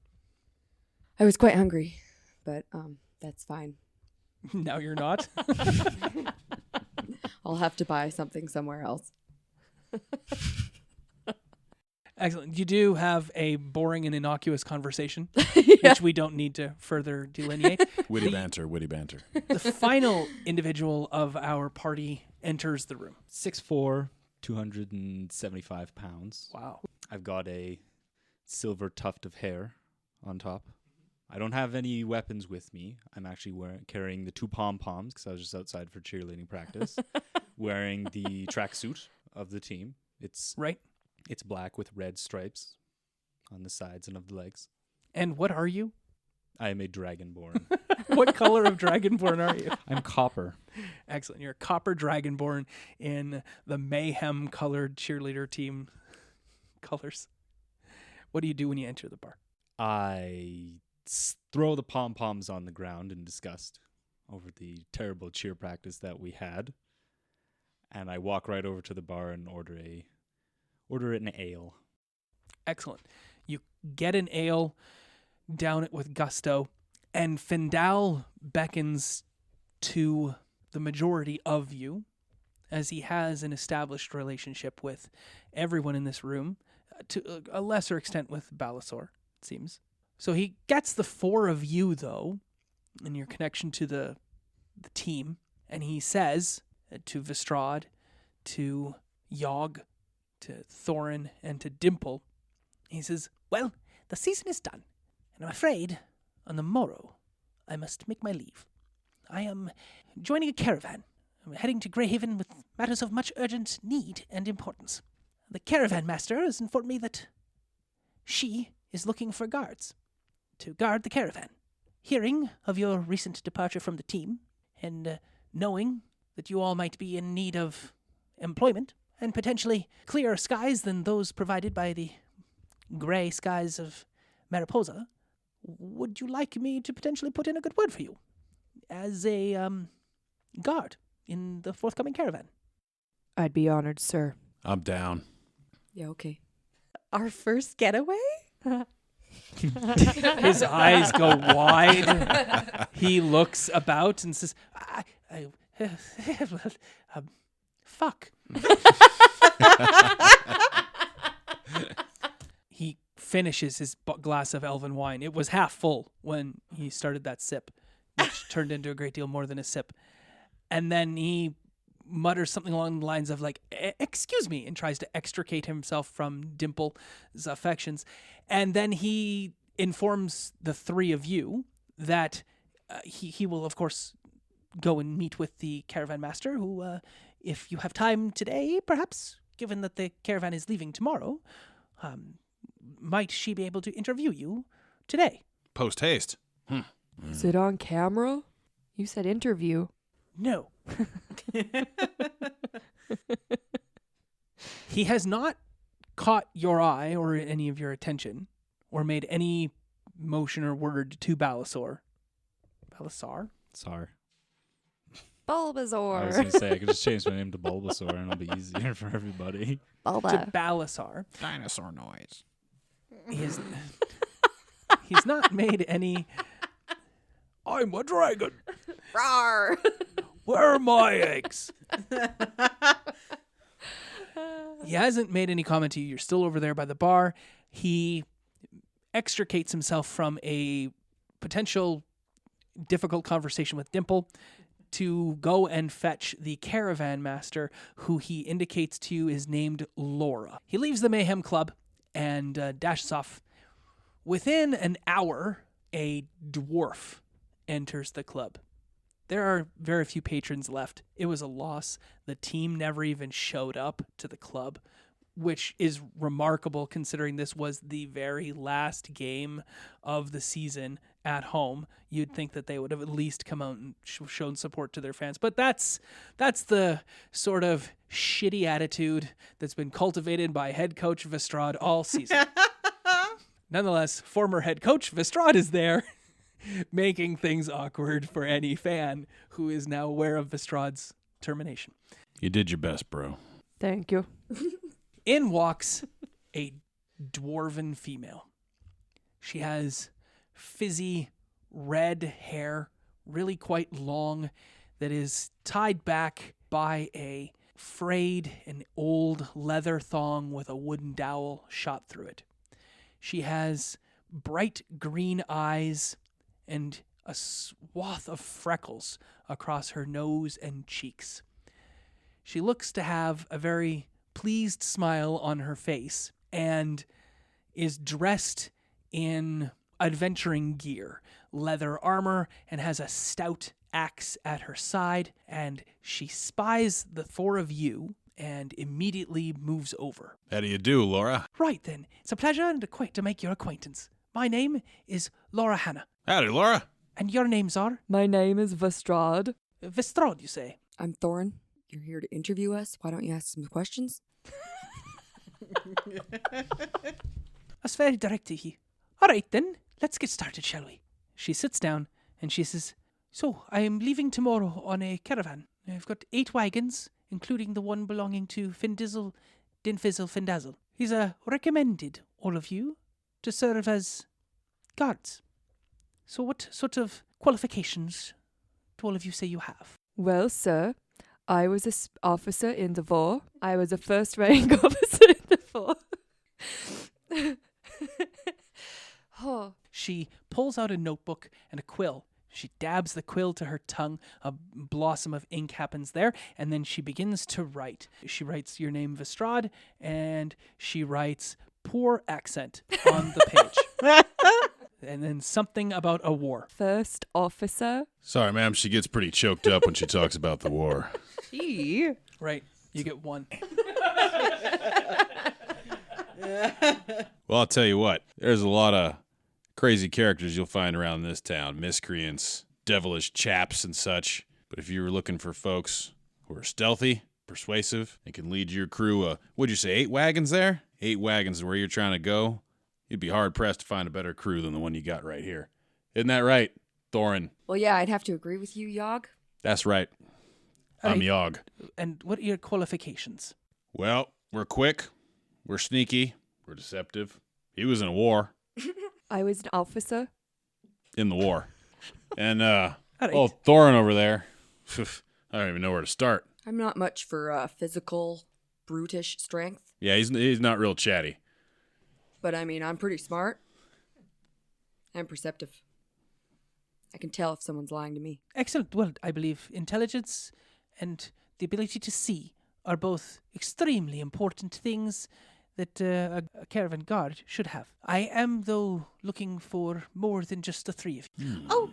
I was quite hungry, but that's fine. Now you're not. I'll have to buy something somewhere else. Excellent. You do have a boring and innocuous conversation, which we don't need to further delineate. Witty banter. The final individual of our party enters the room. 6'4", 275 pounds. Wow. I've got a silver tuft of hair on top. I don't have any weapons with me. I'm actually carrying the 2 pom-poms because I was just outside for cheerleading practice. Wearing the tracksuit of the team. It's Right. It's black with red stripes on the sides and of the legs. And what are you? I am a dragonborn. What color of dragonborn are you? I'm copper. Excellent. You're a copper dragonborn in the mayhem-colored cheerleader team colors. What do you do when you enter the bar? I throw the pom-poms on the ground in disgust over the terrible cheer practice that we had. And I walk right over to the bar and order an ale. Excellent. You get an ale, down it with gusto, and Findal beckons to the majority of you, as he has an established relationship with everyone in this room, to a lesser extent with Balasor, it seems. So he gets the 4 of you, though, in your connection to the team, and he says to Vestrad, to Yog, to Thorin, and to Dimple, he says, well, the season is done, and I'm afraid on the morrow I must make my leave. I am joining a caravan. I'm heading to Greyhaven with matters of much urgent need and importance. The caravan master has informed me that she is looking for guards to guard the caravan. Hearing of your recent departure from the team, and knowing that you all might be in need of employment, and potentially clearer skies than those provided by the grey skies of Mariposa, would you like me to potentially put in a good word for you as a guard in the forthcoming caravan? I'd be honored, sir. I'm down. Yeah, okay. Our first getaway? His eyes go wide. He looks about and says, fuck. He finishes his glass of elven wine. It was half full when he started that sip, which turned into a great deal more than a sip. And then he mutters something along the lines of like, excuse me, and tries to extricate himself from Dimple's affections. And then he informs the 3 of you that he will, of course, go and meet with the caravan master, who, if you have time today, perhaps, given that the caravan is leaving tomorrow, might she be able to interview you today? Post haste. Is it on camera? You said interview. No. He has not caught your eye or any of your attention, or made any motion or word to Balasor. Balasar? Sorry. Bulbasaur. I was going to say, I could just change my name to Bulbasaur and it'll be easier for everybody. To Balasar. Dinosaur noise. He's not made any... I'm a dragon. Rawr! Where are my eggs? He hasn't made any comment to you. You're still over there by the bar. He extricates himself from a potential difficult conversation with Dimple to go and fetch the caravan master, who he indicates to you is named Laura. He leaves the Mayhem Club and dashes off. Within an hour, a dwarf enters the club. There are very few patrons left. It was a loss. The team never even showed up to the club, which is remarkable considering this was the very last game of the season at home. You'd think that they would have at least come out and shown support to their fans. But that's the sort of shitty attitude that's been cultivated by head coach Vestrad all season. Nonetheless, former head coach Vestrad is there, making things awkward for any fan who is now aware of Vestrad's termination. You did your best, bro. Thank you. In walks a dwarven female. She has fizzy red hair, really quite long, that is tied back by a frayed and old leather thong with a wooden dowel shot through it. She has bright green eyes and a swath of freckles across her nose and cheeks. She looks to have a very pleased smile on her face and is dressed in adventuring gear, leather armor, and has a stout axe at her side, and she spies the four of you and immediately moves over. How do you do, Laura? Right then, it's a pleasure and to make your acquaintance. My name is Laura Hanna, Howdy, Laura. and your names are My name is Vestrad. Vestrad, you say? I'm Thorin. You're here to interview us. Why don't you ask some questions? That's very direct to you. All right then, let's get started, shall we? She sits down and she says, "So, I am leaving tomorrow on a caravan. I've got 8 wagons, including the one belonging to Findizzle, Findazzle. He's recommended all of you to serve as guards. So what sort of qualifications do all of you say you have?" Well, sir, I was an officer in the war. I was a first rank officer in the war. Oh. She pulls out a notebook and a quill. She dabs the quill to her tongue. A blossom of ink happens there, and then she begins to write. She writes your name, Vestrad, and she writes poor accent on the page. And then something about a war. First officer. Sorry, ma'am. She gets pretty choked up when she talks about the war. Gee. Right. You get 1. Well, I'll tell you what. There's a lot of crazy characters you'll find around this town. Miscreants, devilish chaps, and such. But if you're looking for folks who are stealthy, persuasive, and can lead your crew, what'd you say, 8 wagons there? 8 wagons is where you're trying to go. You'd be hard-pressed to find a better crew than the one you got right here. Isn't that right, Thorin? Well, yeah, I'd have to agree with you, Yogg. That's right. I'm Right. Yogg. And what are your qualifications? Well, we're quick, we're sneaky, we're deceptive. He was in a war. I was an officer. In the war. And, right. Thorin over there. I don't even know where to start. I'm not much for physical, brutish strength. Yeah, he's not real chatty. But I mean, I'm pretty smart. I'm perceptive. I can tell if someone's lying to me. Excellent. Well, I believe intelligence and the ability to see are both extremely important things that a caravan guard should have. I am, though, looking for more than just the 3 of you. Oh,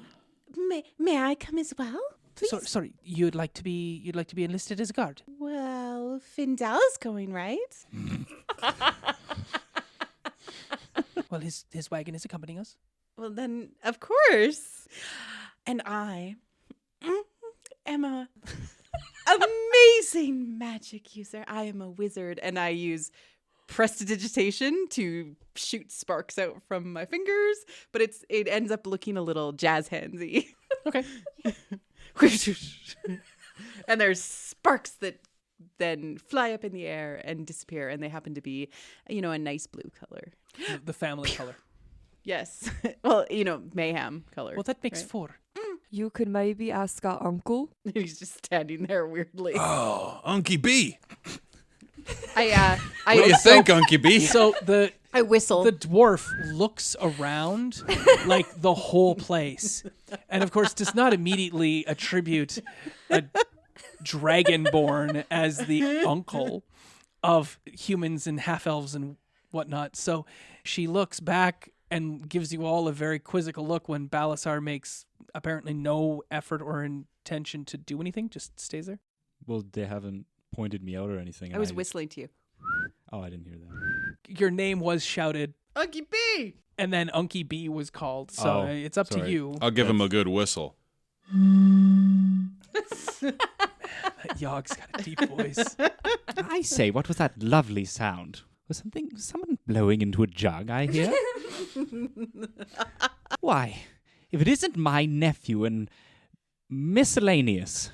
may I come as well? Please. Sorry, you'd like to be enlisted as a guard. Well, Findal's going, right? Well, his wagon is accompanying us. Well, then, of course. And I am a amazing magic user. I am a wizard, and I use prestidigitation to shoot sparks out from my fingers, but it ends up looking a little jazz handsy. Okay. And there's sparks that then fly up in the air and disappear, and they happen to be, a nice blue color. The family color. Yes. Well, mayhem color. Well, that makes right? 4. You could maybe ask our uncle. He's just standing there weirdly. Oh, Unky B. I What do you think, Unky B? So I whistle. the dwarf looks around like the whole place, and of course does not immediately attribute a dragonborn as the uncle of humans and half-elves and whatnot. So she looks back and gives you all a very quizzical look when Balasar makes apparently no effort or intention to do anything, just stays there. Well, they haven't pointed me out or anything. I and was whistling to you. Oh, I didn't hear that. Your name was shouted, Unky B! and then Unky B was called. So Oh, it's up to sorry. you. I'll give him a good whistle. That Yogg's got a deep voice. I say, what was that lovely sound? Was someone blowing into a jug, I hear? Why, if it isn't my nephew and miscellaneous.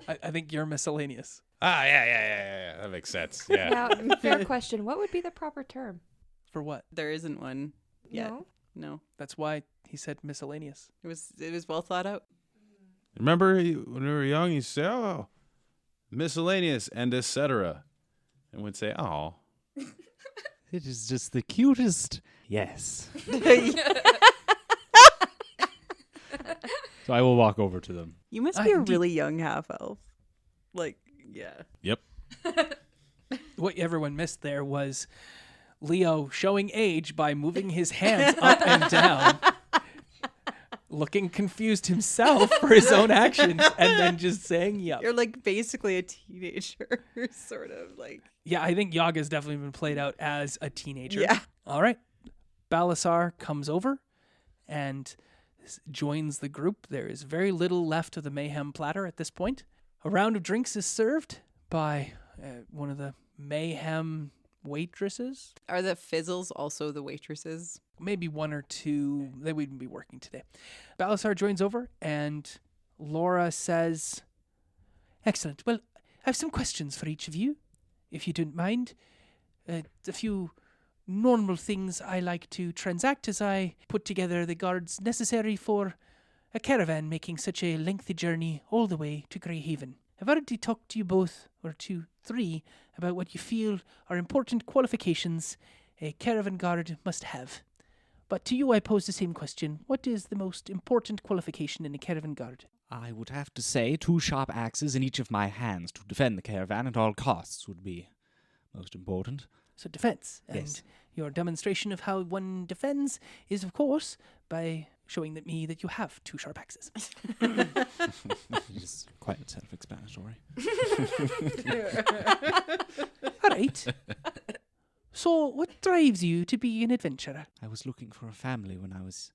I think you're miscellaneous. Ah, yeah. That makes sense. Yeah. Now, fair question. What would be the proper term? For what? There isn't one yet. No? No. That's why he said miscellaneous. It was well thought out. Remember when we were young, you'd say, oh, miscellaneous and etc. And we'd say, oh. It is just the cutest. Yes. So I will walk over to them. You must be a indeed. really young half elf. Like, yeah. Yep. What everyone missed there was Leo showing age by moving his hands up and down, looking confused himself for his own actions, and then just saying, yep. You're like basically a teenager, sort of like. Yeah, I think Yaga's definitely been played out as a teenager. Yeah. All right. Balasar comes over and joins the group. There is very little left of the mayhem platter at this point. A round of drinks is served by one of the mayhem waitresses. Are the Fizzles also the waitresses? Maybe one or two. They wouldn't be working today. Balasar joins over and Laura says, "Excellent. Well, I have some questions for each of you, if you don't mind. A few normal things I like to transact as I put together the guards necessary for a caravan making such a lengthy journey all the way to Greyhaven. I've already talked to you both, or to three, about what you feel are important qualifications a caravan guard must have. But to you I pose the same question. What is the most important qualification in a caravan guard?" I would have to say 2 sharp axes in each of my hands to defend the caravan at all costs would be most important. So defense. And Yes. your demonstration of how one defends is, of course, by showing me that you have 2 sharp axes. It is quite self-explanatory. All right. So what drives you to be an adventurer? I was looking for a family when I was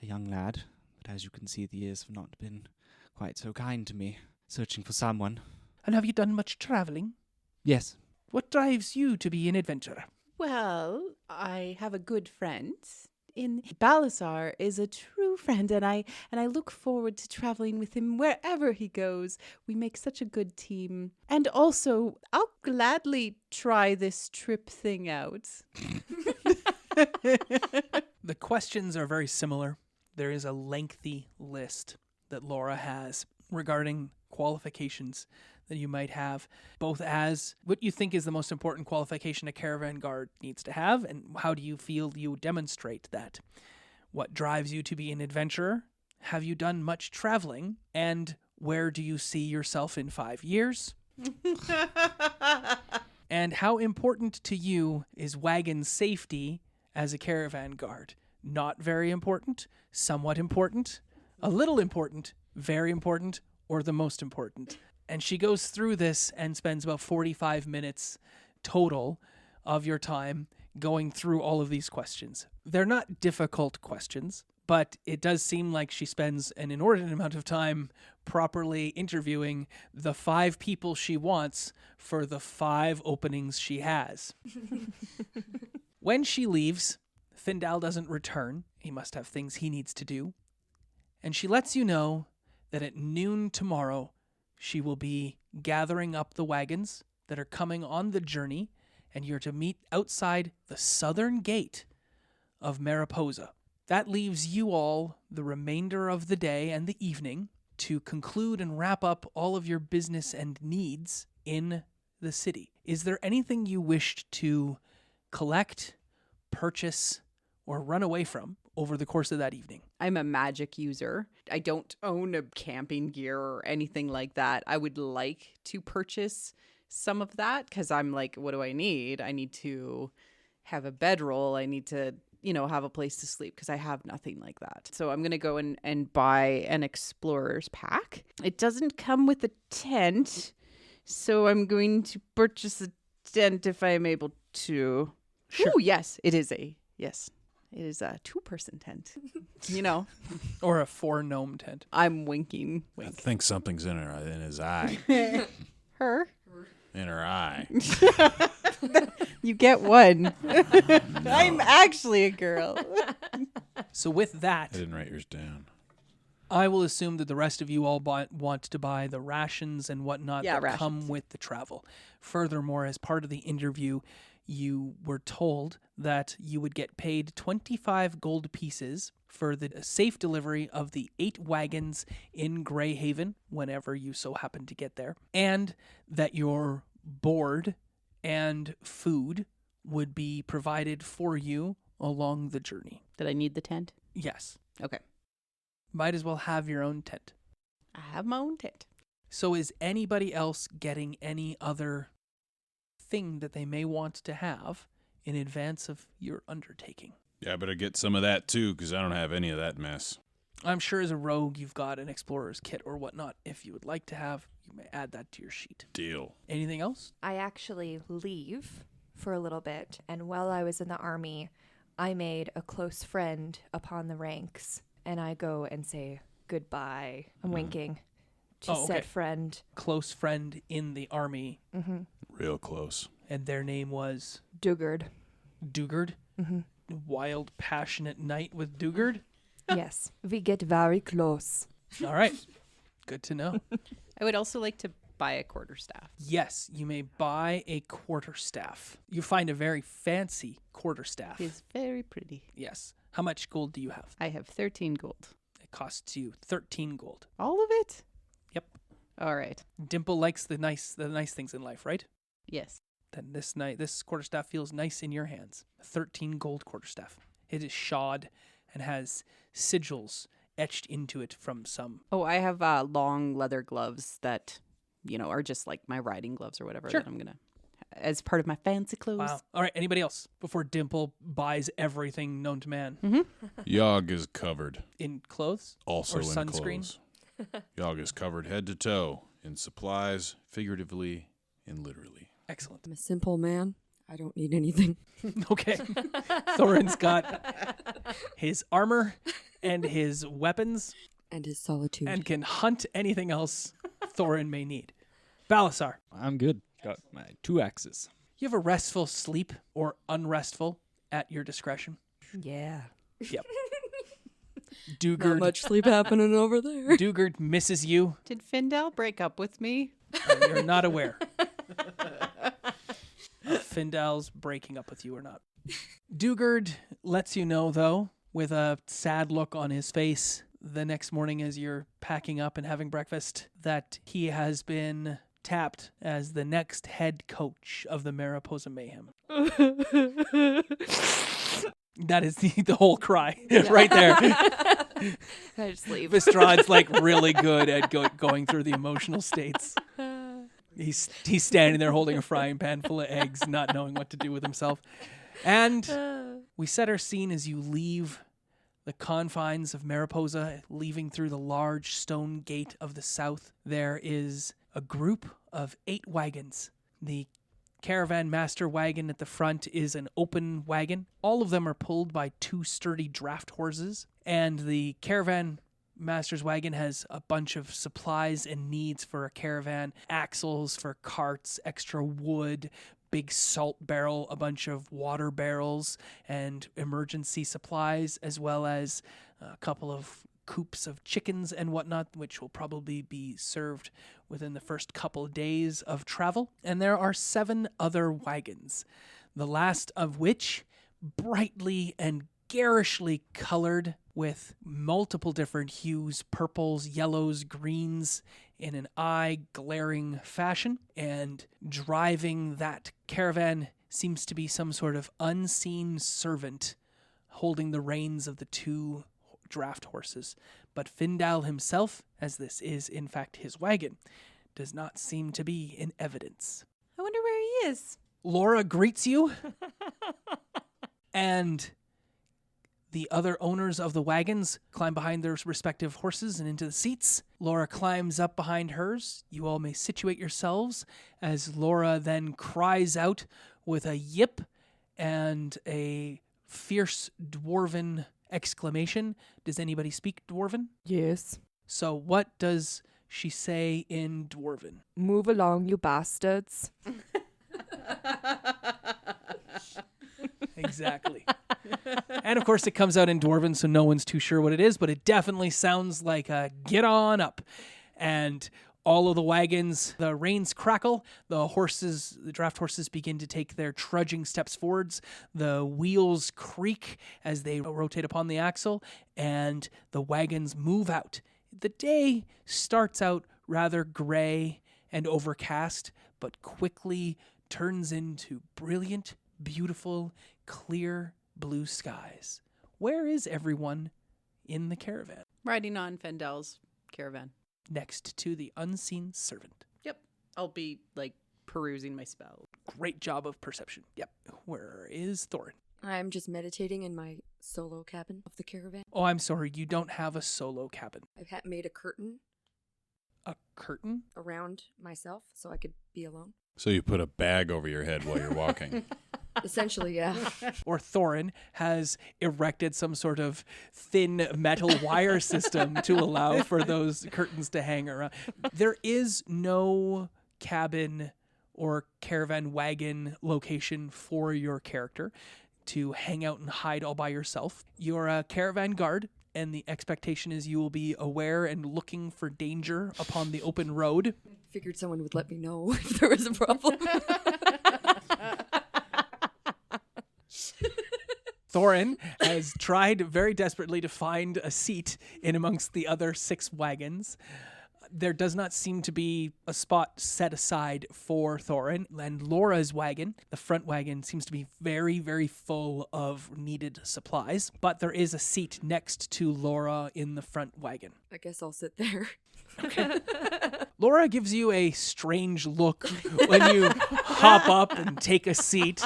a young lad, but as you can see, the years have not been quite so kind to me. Searching for someone. And have you done much travelling? Yes. What drives you to be an adventurer? Well, I have a good friend. In Balasar is a true friend, and I look forward to traveling with him wherever he goes. We make such a good team. And also, I'll gladly try this trip thing out. The questions are very similar. There is a lengthy list that Laura has regarding qualifications that you might have, both as what you think is the most important qualification a caravan guard needs to have, and how do you feel you demonstrate that? What drives you to be an adventurer? Have you done much traveling? And where do you see yourself in 5 years? And how important to you is Wagon's safety as a caravan guard? Not very important, somewhat important, a little important, very important, or the most important. And she goes through this and spends about 45 minutes total of your time going through all of these questions. They're not difficult questions, but it does seem like she spends an inordinate amount of time properly interviewing the 5 people she wants for the 5 openings she has. When she leaves, Findal doesn't return. He must have things he needs to do. And she lets you know that at noon tomorrow, she will be gathering up the wagons that are coming on the journey, and you're to meet outside the southern gate of Mariposa. That leaves you all the remainder of the day and the evening to conclude and wrap up all of your business and needs in the city. Is there anything you wished to collect, purchase, or run away from over the course of that evening? I'm a magic user. I don't own a camping gear or anything like that. I would like to purchase some of that because I'm like, what do I need? I need to have a bedroll. I need to have a place to sleep because I have nothing like that. So I'm going to go and buy an explorer's pack. It doesn't come with a tent, so I'm going to purchase a tent if I'm able to. Sure. Oh, yes, it is a 2-person tent. Or a 4-gnome tent. I'm winking. I think something's in his eye. Her? In her eye. You get one. I'm actually a girl. So with I that, didn't write yours down. I will assume that the rest of you all want to buy the rations and whatnot that come with the travel. Furthermore, as part of the interview, you were told that you would get paid 25 gold pieces for the safe delivery of the 8 wagons in Greyhaven whenever you so happen to get there, and that your board and food would be provided for you along the journey. Did I need the tent? Yes. Okay. Might as well have your own tent. I have my own tent. So is anybody else getting any other thing that they may want to have in advance of your undertaking? Yeah, I better get some of that too, because I don't have any of that mess. I'm sure as a rogue you've got an explorer's kit or whatnot. If you would like to have, you may add that to your sheet. Deal. Anything else? I actually leave for a little bit, and while I was in the army, I made a close friend upon the ranks, and I go and say goodbye. I'm winking to said friend. Close friend in the army. Mm-hmm. Real close. And their name was? Dugard. Dugard? Mm-hmm. Wild, passionate night with Dugard? Yes. We get very close. All right. Good to know. I would also like to buy a quarterstaff. Yes, you may buy a quarterstaff. You find a very fancy quarterstaff. It's very pretty. Yes. How much gold do you have? I have 13 gold. It costs you 13 gold. All of it? Yep. All right. Dimple likes the nice things in life, right? Yes. Then this quarterstaff feels nice in your hands. A 13 gold quarterstaff. It is shod and has sigils etched into it from some. Oh, I have long leather gloves that, are just like my riding gloves or whatever that I'm going to, as part of my fancy clothes. Wow. All right. Anybody else before Dimple buys everything known to man? Mm-hmm. Yogg is covered. In clothes? Also or in sunscreen? clothes. Yogg is covered head to toe in supplies, figuratively and literally. Excellent. I'm a simple man. I don't need anything. Okay. Thorin's got his armor and his weapons. And his solitude. And can hunt anything else Thorin may need. Balasar. I'm good. Got my 2 axes. You have a restful sleep or unrestful at your discretion. Yeah. Yep. Dugard. Not much sleep happening over there. Dugard misses you. Did Findel break up with me? You're not aware. Findal's breaking up with you or not. Dugard lets you know, though, with a sad look on his face the next morning as you're packing up and having breakfast, that he has been tapped as the next head coach of the Mariposa Mayhem. That is the whole cry right there. I just leave. Vistrad's like really good at going through the emotional states. He's standing there holding a frying pan full of eggs, not knowing what to do with himself. And we set our scene as you leave the confines of Mariposa, leaving through the large stone gate of the south. There is a group of 8 wagons. The caravan master wagon at the front is an open wagon. All of them are pulled by 2 sturdy draft horses, and the caravan master's wagon has a bunch of supplies and needs for a caravan: axles for carts, extra wood, big salt barrel, a bunch of water barrels, and emergency supplies, as well as a couple of coops of chickens and whatnot, which will probably be served within the first couple of days of travel. And there are 7 other wagons, the last of which brightly and garishly colored with multiple different hues, purples, yellows, greens, in an eye-glaring fashion. And driving that caravan seems to be some sort of unseen servant holding the reins of the 2 draft horses. But Findal himself, as this is in fact his wagon, does not seem to be in evidence. I wonder where he is. Laura greets you and The other owners of the wagons climb behind their respective horses and into the seats. Laura climbs up behind hers. You all may situate yourselves as Laura then cries out with a yip and a fierce dwarven exclamation. Does anybody speak dwarven? Yes. So what does she say in dwarven? Move along, you bastards. Exactly. And of course it comes out in dwarven, so no one's too sure what it is, but it definitely sounds like a get on up. And all of the wagons, the reins crackle, the draft horses begin to take their trudging steps forwards, the wheels creak as they rotate upon the axle, and the wagons move out. The day starts out rather gray and overcast, but quickly turns into brilliant, beautiful, clear blue skies. Where is everyone in the caravan? Riding on Fendel's caravan. Next to the unseen servant. Yep. I'll be like perusing my spell. Great job of perception. Yep. Where is Thorin? I'm just meditating in my solo cabin of the caravan. Oh, I'm sorry. You don't have a solo cabin. I've made a curtain A curtain? around myself so I could be alone. So you put a bag over your head while you're walking. Essentially, yeah. Or Thorin has erected some sort of thin metal wire system to allow for those curtains to hang around. There is no cabin or caravan wagon location for your character to hang out and hide all by yourself. You're a caravan guard, and the expectation is you will be aware and looking for danger upon the open road. Figured someone would let me know if there was a problem. Thorin has tried very desperately to find a seat in amongst the other 6 wagons. There does not seem to be a spot set aside for Thorin. And Laura's wagon, the front wagon, seems to be very, very full of needed supplies. But there is a seat next to Laura in the front wagon. I guess I'll sit there. Laura gives you a strange look when you hop up and take a seat,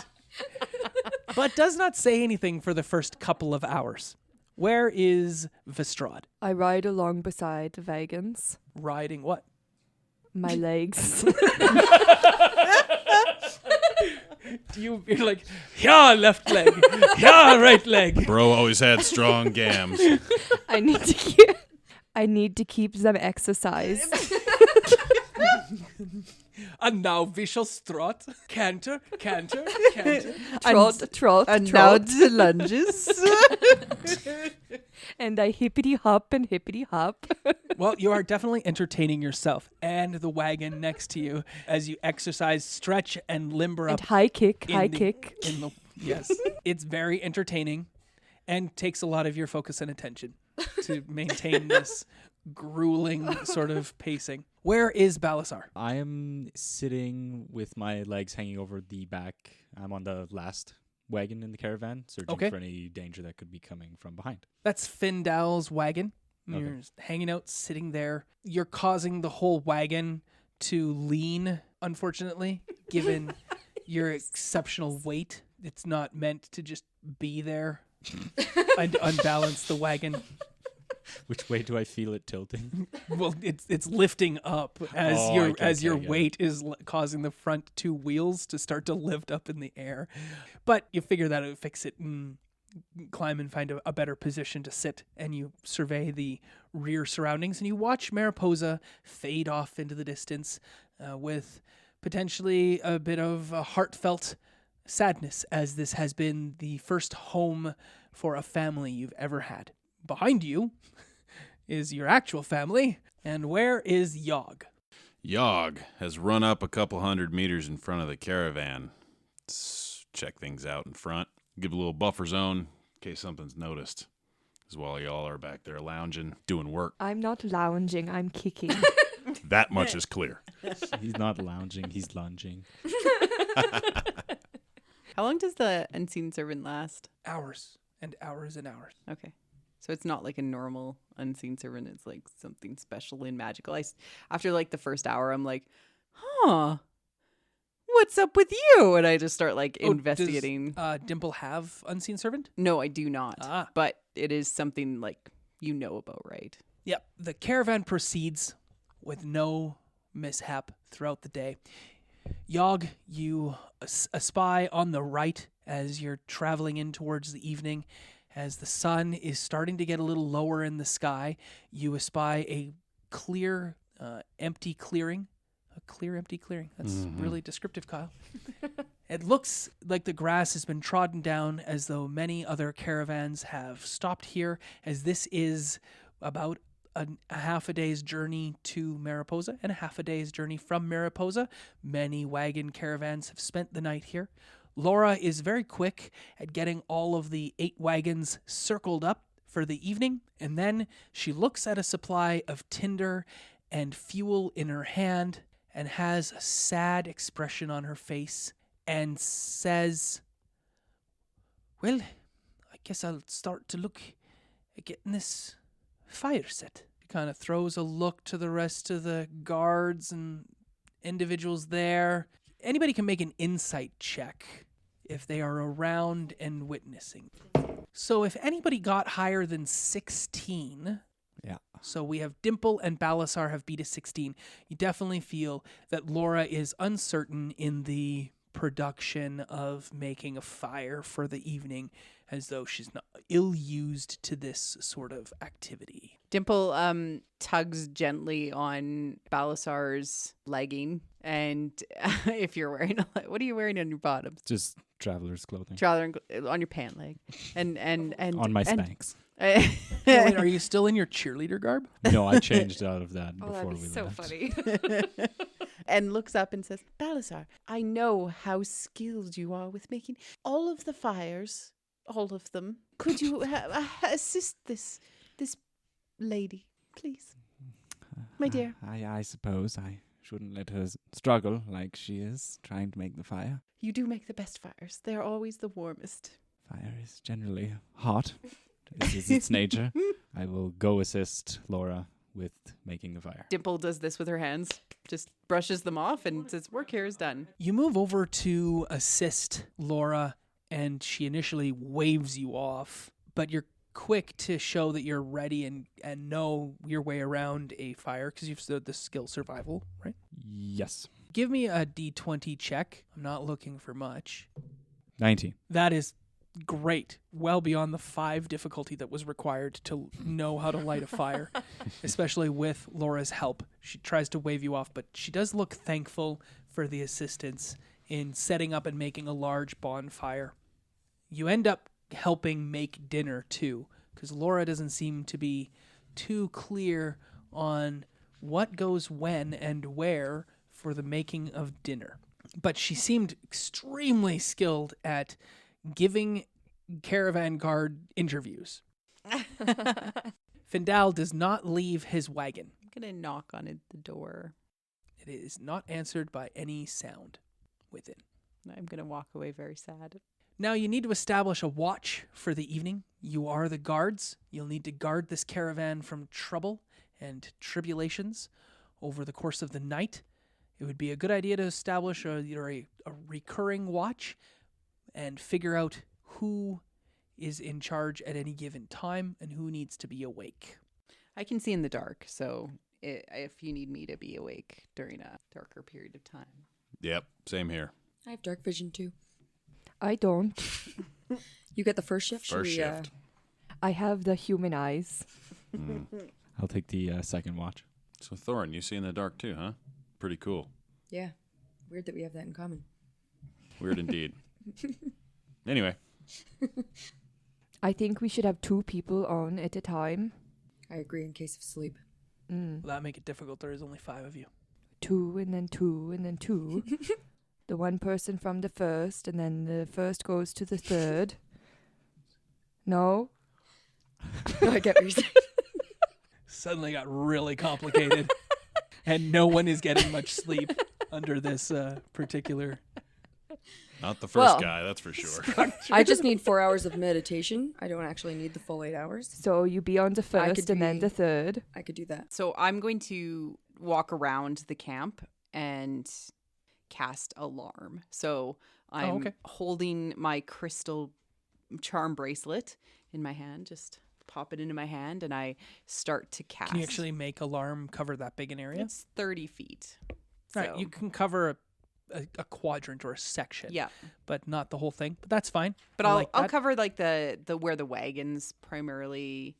but does not say anything for the first couple of hours. Where is Vestrad? I ride along beside the wagons. Riding what? My legs. You're like, yeah, left leg, yeah, right leg. Bro always had strong gams. I need to keep them exercised. And now we shall strut, canter, canter, canter. Trot, And now trot. the lunges. And I hippity hop and hippity hop. Well, you are definitely entertaining yourself and the wagon next to you as you exercise, stretch, and limber And up. high kick, in high the- kick. in the- yes, it's very entertaining and takes a lot of your focus and attention to maintain this grueling sort of pacing. Where is Balasar? I am sitting with my legs hanging over the back. I'm on the last wagon in the caravan, searching Okay. for any danger that could be coming from behind. That's Findal's wagon. Okay. You're hanging out, sitting there. You're causing the whole wagon to lean, unfortunately, given your exceptional weight. It's not meant to just be there and unbalance the wagon. Which way do I feel it tilting? Well, it's lifting up as Oh, your okay, as your okay, yeah. weight is causing the front 2 wheels to start to lift up in the air. But you figure that out, fix it, and climb and find a better position to sit. And you survey the rear surroundings, and you watch Mariposa fade off into the distance with potentially a bit of a heartfelt sadness, as this has been the first home for a family you've ever had. Behind you is your actual family. And where is Yogg? Yogg has run up a couple 100 meters in front of the caravan. Let's check things out in front. Give a little buffer zone in case something's noticed. As while y'all are back there lounging, doing work. I'm not lounging, I'm kicking. That much is clear. He's not lounging, he's lunging. How long does the unseen servant last? Hours and hours and hours. Okay. So it's not like a normal unseen servant. It's like something special and magical. After like the first hour, I'm like, huh, what's up with you? And I just start like Oh, investigating. Does Dimple have Unseen Servant? No, I do not. Ah. But it is something like you know about, right? Yep. The caravan proceeds with no mishap throughout the day. Yog, you espy on the right as you're traveling in towards the evening. As the sun is starting to get a little lower in the sky, you espy a clear, empty clearing. A clear, empty clearing. That's really descriptive, Kyle. It looks like the grass has been trodden down as though many other caravans have stopped here, as this is about a half a day's journey to Mariposa and a half a day's journey from Mariposa. Many wagon caravans have spent the night here. Laura is very quick at getting all of the 8 wagons circled up for the evening, and then she looks at a supply of tinder and fuel in her hand and has a sad expression on her face and says, "Well, I guess I'll start to look at getting this fire set." She kind of throws a look to the rest of the guards and individuals there. Anybody can make an insight check if they are around and witnessing. So if anybody got higher than 16, Yeah. so we have Dimple and Balasar have beat a 16, you definitely feel that Laura is uncertain in the production of making a fire for the evening, as though she's not ill-used to this sort of activity. Dimple tugs gently on Balasar's legging, and if you're wearing what are you wearing on your bottoms? Just traveler's clothing. On your pant leg, and On my Spanx. Wait, are you still in your cheerleader garb? No, I changed out of that Oh, before that'd we be so left. funny. And looks up and says, Balasar, I know how skilled you are with making all of the fires, all of them. Could you assist this lady, please? My dear. I suppose I shouldn't let her struggle like she is trying to make the fire. You do make the best fires. They're always the warmest. Fire is generally hot. This is its nature. I will go assist Laura with making the fire. Dimple does this with her hands, just brushes them off and says, "Work here is done." You move over to assist Laura, and she initially waves you off, but you're quick to show that you're ready and know your way around a fire because you've stood the skill survival, right? Yes. Give me a D20 check. I'm not looking for much. 19. That is great. Well beyond the 5 difficulty that was required to know how to light a fire, especially with Laura's help. She tries to wave you off, but she does look thankful for the assistance in setting up and making a large bonfire. You end up helping make dinner too, because Laura doesn't seem to be too clear on what goes when and where for the making of dinner. But she seemed extremely skilled at giving caravan guard interviews. Findal does not leave his wagon. I'm gonna knock on the door. It is not answered by any sound within. I'm gonna walk away very sad. Now you need to establish a watch for the evening. You are the guards. You'll need to guard this caravan from trouble and tribulations over the course of the night. It would be a good idea to establish either a recurring watch and figure out who is in charge at any given time and who needs to be awake. I can see in the dark, so if you need me to be awake during a darker period of time. Yep, same here. I have dark vision too. I don't. You get the first shift? Should First we, shift. I have the human eyes. I'll take the second watch. So Thorin, you see in the dark too, huh? Pretty cool. Yeah. Weird that we have that in common. Weird indeed. Anyway, I think we should have 2 people on at a time. I agree in case of sleep. Will that make it difficult? There is only 5 of you. 2 and then 2 and then 2. The one person from the first, and then the first goes to the third. No? No, I get what you're saying. Suddenly got really complicated. And no one is getting much sleep under this particular... not the first Well, guy, that's for sure. I just need 4 hours of meditation. I don't actually need the full 8 hours. So you be on the first and then the third. I could do that. So I'm going to walk around the camp and cast alarm. So I'm okay. holding my crystal charm bracelet in my hand, just pop it into my hand, and I start to cast. Can you actually make alarm cover that big an area? It's 30 feet. All right, So- you can cover a quadrant or a section. Yeah. But not the whole thing. But that's fine. But I I'll like I'll that. cover like the where the wagons primarily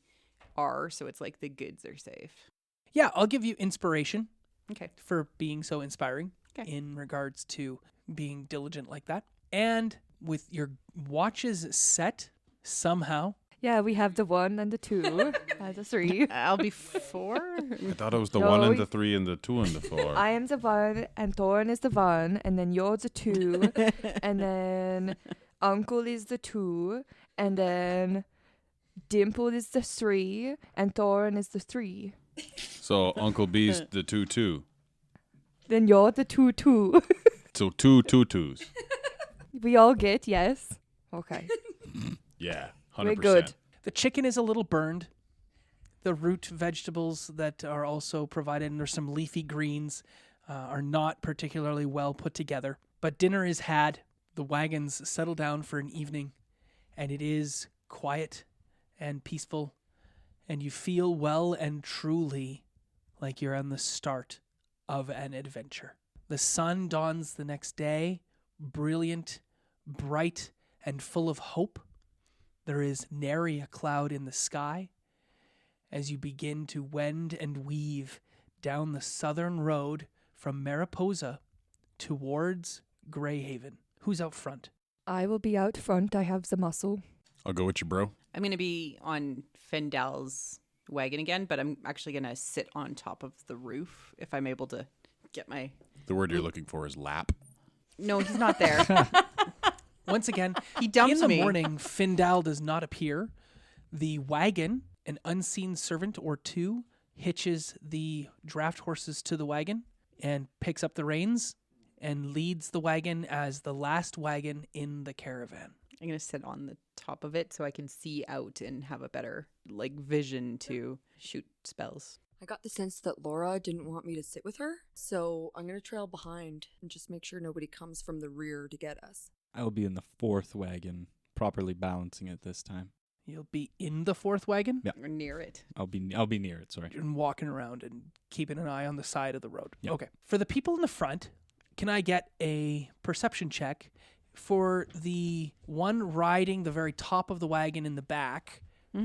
are, so it's like the goods are safe. Yeah, I'll give you inspiration Okay. for being so inspiring Okay. in regards to being diligent like that. And with your watches set somehow, Yeah, we have the 1 and the 2 and the 3. I'll be 4. I thought it was the No, 1 and we- the 3 and the 2 and the 4. I am the 1 and Thorin is the 1 and then you're the 2 and then Uncle is the 2 and then Dimple is the 3 and Thorin is the 3. So Uncle B's the 2-2. Then you're the 2. So 2 2-2s. We all get yes. Okay. Yeah, 100%. We're good. the chicken is a little burned. The root vegetables that are also provided, and there's some leafy greens, are not particularly well put together. But dinner is had. The wagons settle down for an evening, and it is quiet and peaceful, and you feel well and truly like you're on the start of an adventure. The sun dawns the next day, brilliant, bright, and full of hope. There is nary a cloud in the sky as you begin to wend and weave down the southern road from Mariposa towards Greyhaven. Who's out front? I will be out front. I have the muscle. I'll go with you, bro. I'm going to be on Fendal's wagon again, but I'm actually going to sit on top of the roof if I'm able to get my... The word you're looking for is lap. No, he's not there. Once again, He dumps in the me. morning, Findal does not appear. The wagon, an unseen servant or two, hitches the draft horses to the wagon and picks up the reins and leads the wagon as the last wagon in the caravan. I'm going to sit on the top of it so I can see out and have a better vision to shoot spells. I got the sense that Laura didn't want me to sit with her, so I'm going to trail behind and just make sure nobody comes from the rear to get us. I will be in the fourth wagon, properly balancing it this time. You'll be in the fourth wagon Yeah. Or near it. I'll be near it, sorry. and walking around and keeping an eye on the side of the road. Yeah. Okay. For the people in the front, can I get a perception check for the one riding the very top of the wagon in the back?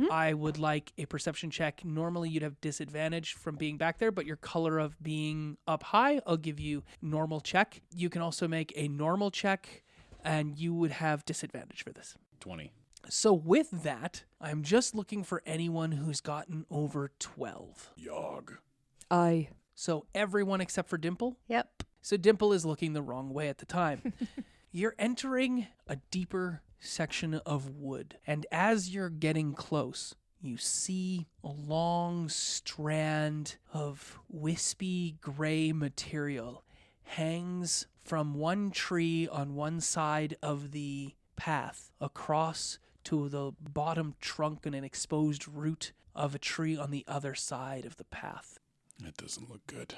I would like a perception check. Normally you'd have disadvantage from being back there, but your color of being up high, I'll give you normal check. You can also make a normal check and you would have disadvantage for this. 20. So with that, I'm just looking for anyone who's gotten over 12. Yog. I. So everyone except for Dimple? Yep. So Dimple is looking the wrong way at the time. You're entering a deeper section of wood, and as you're getting close, you see a long strand of wispy gray material hangs from one tree on one side of the path across to the bottom trunk and an exposed root of a tree on the other side of the path. That doesn't look good.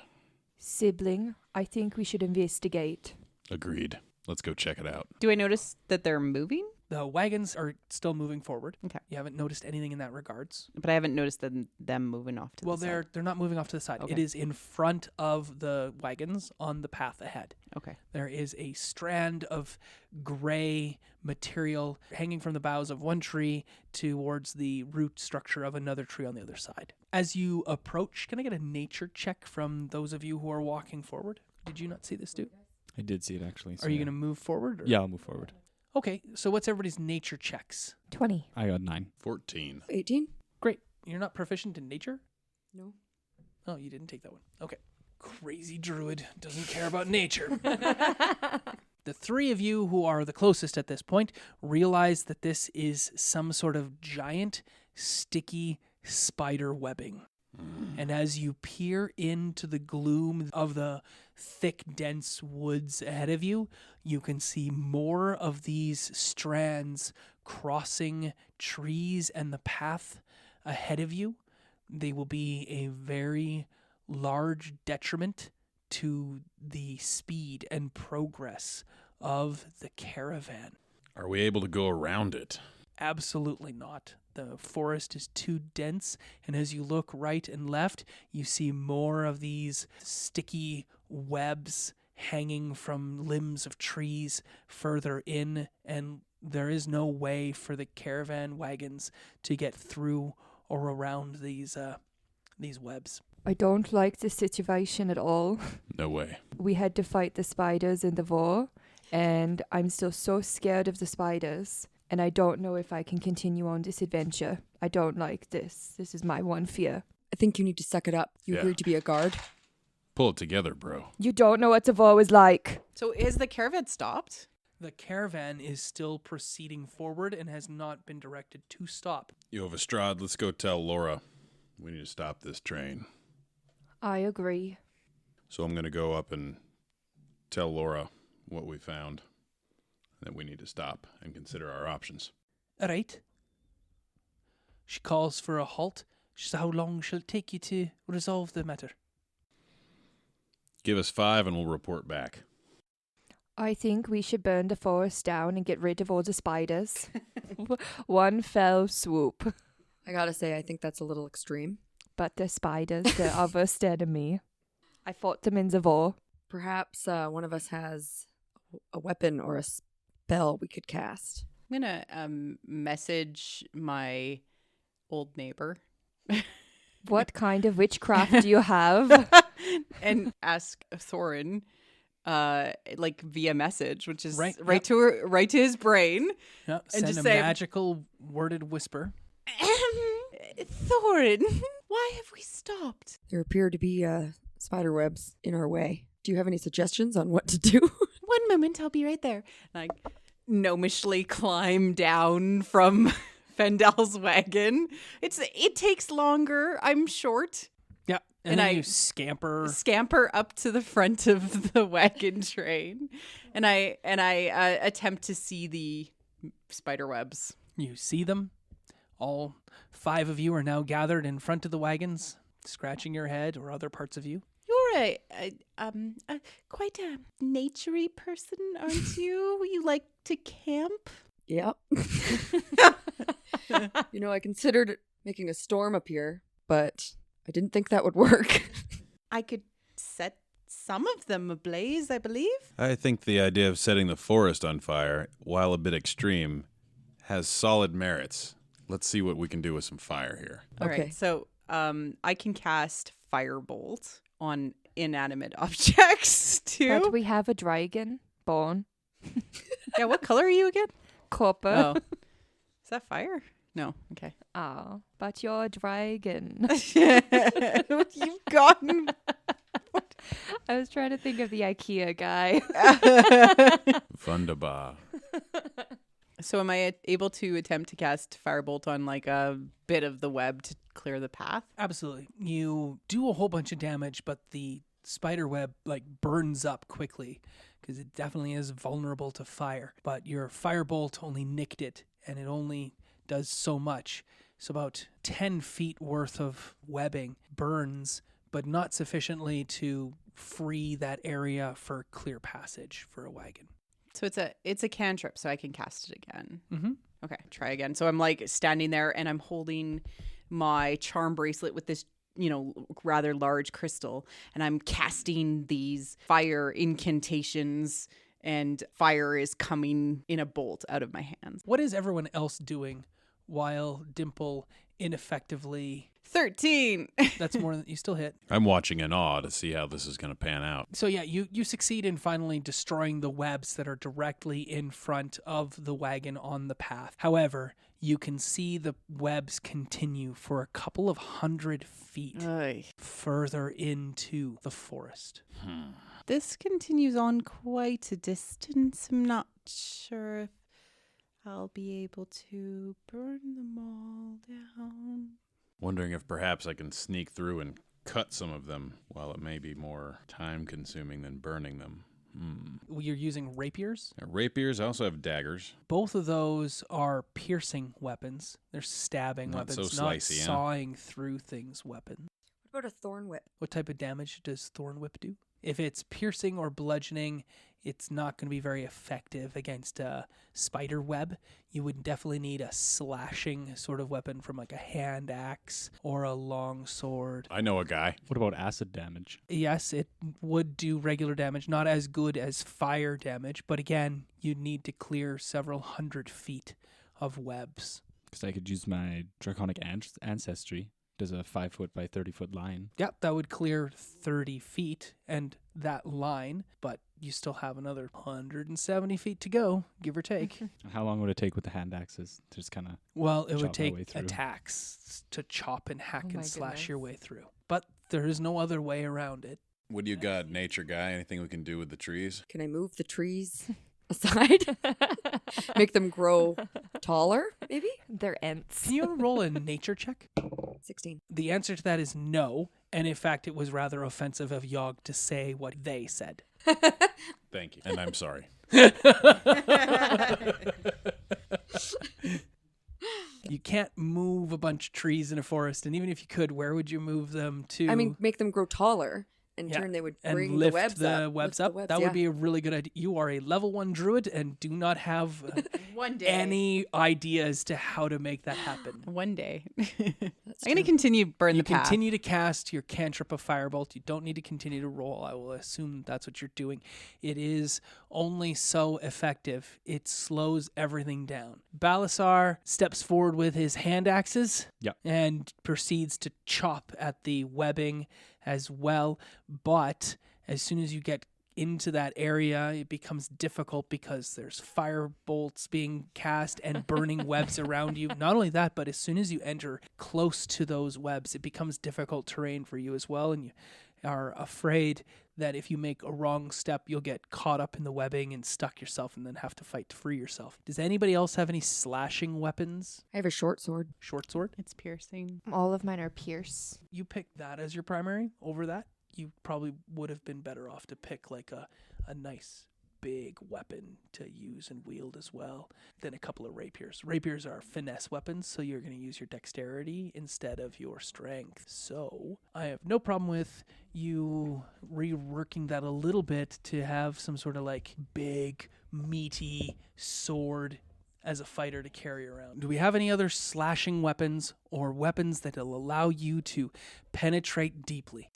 Sibling, I think we should investigate. Agreed. Let's go check it out. Do I notice that they're moving? The wagons are still moving forward. Okay. You haven't noticed anything in that regards. But I haven't noticed them moving off to Well, the they're side. not moving off to the side. It Okay. is in front of the wagons on the path ahead. Okay. There is a strand of gray material hanging from the boughs of one tree towards the root structure of another tree on the other side. As you approach, can I get a nature check from those of you who are walking forward? Did you not see this, dude? I did see it actually. Are you going to move forward? Or? Yeah, I'll move forward. Okay, so what's everybody's nature checks? 20. I got 9. 14. 18? Great. You're not proficient in nature? No. Oh, you didn't take that one. Okay. Crazy druid doesn't care about nature. The three of you who are the closest at this point realize that this is some sort of giant, sticky spider webbing. And as you peer into the gloom of the thick, dense woods ahead of you, you can see more of these strands crossing trees and the path ahead of you. They will be a very large detriment to the speed and progress of the caravan. Are we able to go around it? Absolutely not. The forest is too dense, and as you look right and left, you see more of these sticky webs hanging from limbs of trees further in, and there is no way for the caravan wagons to get through or around these webs. I don't like the situation at all. No way. We had to fight the spiders in the war, and I'm still so scared of the spiders. And I don't know if I can continue on this adventure. I don't like this. This is my one fear. I think you need to suck it up. You Yeah. agreed to be a guard. Pull it together, bro. You don't know what the war was like. So is the caravan stopped? The caravan is still proceeding forward and has not been directed to stop. Yo, Vestrad, let's go tell Laura we need to stop this train. I agree. So I'm going to go up and tell Laura what we found, that we need to stop and consider our options. All right. She calls for a halt. She says, how long shall it take you to resolve the matter? Give us 5 and we'll report back. I think we should burn the forest down and get rid of all the spiders. One fell swoop. I gotta say, I think that's a little extreme. But the spiders, the our worst enemy. I fought them in the war. Perhaps one of us has a weapon or a spell we could cast. I'm going to message my old neighbor. What kind of witchcraft do you have? And ask Thorin, like via message, which is Right, right to his brain. Yeah, And send just a say- magical worded whisper. Thorin, why have we stopped? There appear to be spider webs in our way. Do you have any suggestions on what to do? One moment, I'll be right there. And I gnomishly climb down from Fendal's wagon. It takes longer. I'm short. Yeah, and And then I you scamper. Scamper up to the front of the wagon train, and I attempt to see the spider webs. You see them. All 5 of you are now gathered in front of the wagons, scratching your head or other parts of you. You're quite a naturey person, aren't you? You like to camp? Yep. You know, I considered making a storm appear, but I didn't think that would work. I could set some of them ablaze, I believe. I think the idea of setting the forest on fire, while a bit extreme, has solid merits. Let's see what we can do with some fire here. All Okay. right, so I can cast Firebolt on inanimate objects too. But we have a dragon born. Yeah, what color are you again? Copper. Oh, is that fire? No. Okay. Oh, but you're a dragon. You've gotten. I was trying to think of the IKEA guy. Wunderbar. So am I able to attempt to cast Firebolt on like a bit of the web to clear the path? Absolutely. You do a whole bunch of damage, but the spider web like burns up quickly because it definitely is vulnerable to fire. But your firebolt only nicked it, and it only does so much. So about 10 feet worth of webbing burns, but not sufficiently to free that area for clear passage for a wagon. So it's a cantrip, so I can cast it again. Mm-hmm. Okay, try again. So I'm like standing there and I'm holding my charm bracelet with this, rather large crystal, and I'm casting these fire incantations, and fire is coming in a bolt out of my hands. What is everyone else doing while Dimple ineffectively... 13. That's more than... You still hit. I'm watching in awe to see how this is going to pan out. So yeah, you succeed in finally destroying the webs that are directly in front of the wagon on the path. However, you can see the webs continue for a couple of 100 feet further into the forest. This continues on quite a distance. I'm not sure if I'll be able to burn them all down. Wondering if perhaps I can sneak through and cut some of them, while it may be more time-consuming than burning them. You're using rapiers. Rapiers, I also have daggers. Both of those are piercing weapons. They're stabbing Not weapons, so not slicey, huh? sawing through things weapons. What about a thorn whip? What type of damage does Thorn Whip do? If it's piercing or bludgeoning, it's not going to be very effective against a spider web. You would definitely need a slashing sort of weapon from like a hand axe or a long sword. I know a guy. What about acid damage? Yes, it would do regular damage, not as good as fire damage, but again, you'd need to clear several 100 feet of webs. Because I could use my draconic ancestry. Does a 5-foot by 30-foot line. Yep, that would clear 30 feet and that line, but you still have another 170 feet to go, give or take. How long would it take with the hand axes to just kind of... Well, it would chop my way take through? attacks to chop and hack Oh my and slash your way goodness. through. But there is no other way around it. What do you got, nature guy? Anything we can do with the trees? Can I move the trees aside? Make them grow taller, maybe? They're ants. Can you roll a nature check? 16. The answer to that is no. And in fact, it was rather offensive of Yogg to say what they said. Thank you. And I'm sorry. You can't move a bunch of trees in a forest. And even if you could, where would you move them to? I mean, make them grow taller. In Yeah, turn, they would and bring lift the webs up. webs Lift up. the webs, That yeah. would be a really good idea. You are a level 1 druid and do not have One day. any idea as to how to make that happen. One day. That's I'm going to true. continue burn You the path. continue to cast your cantrip of Firebolt. You don't need to continue to roll. I will assume that's what you're doing. It is only so effective. It slows everything down. Balasar steps forward with his hand axes Yep. and proceeds to chop at the webbing as well. But as soon as you get into that area, it becomes difficult because there's fire bolts being cast and burning webs around you. Not only that, but as soon as you enter close to those webs, it becomes difficult terrain for you as well. And you are afraid that if you make a wrong step, you'll get caught up in the webbing and stuck yourself and then have to fight to free yourself. Does anybody else have any slashing weapons? I have a short sword. Short sword? It's piercing. All of mine are pierce. You picked that as your primary over that? You probably would have been better off to pick like a nice big weapon to use and wield as well than a couple of rapiers. Rapiers are finesse weapons, so you're going to use your dexterity instead of your strength. So I have no problem with you reworking that a little bit to have some sort of like big, meaty sword as a fighter to carry around. Do we have any other slashing weapons or weapons that will allow you to penetrate deeply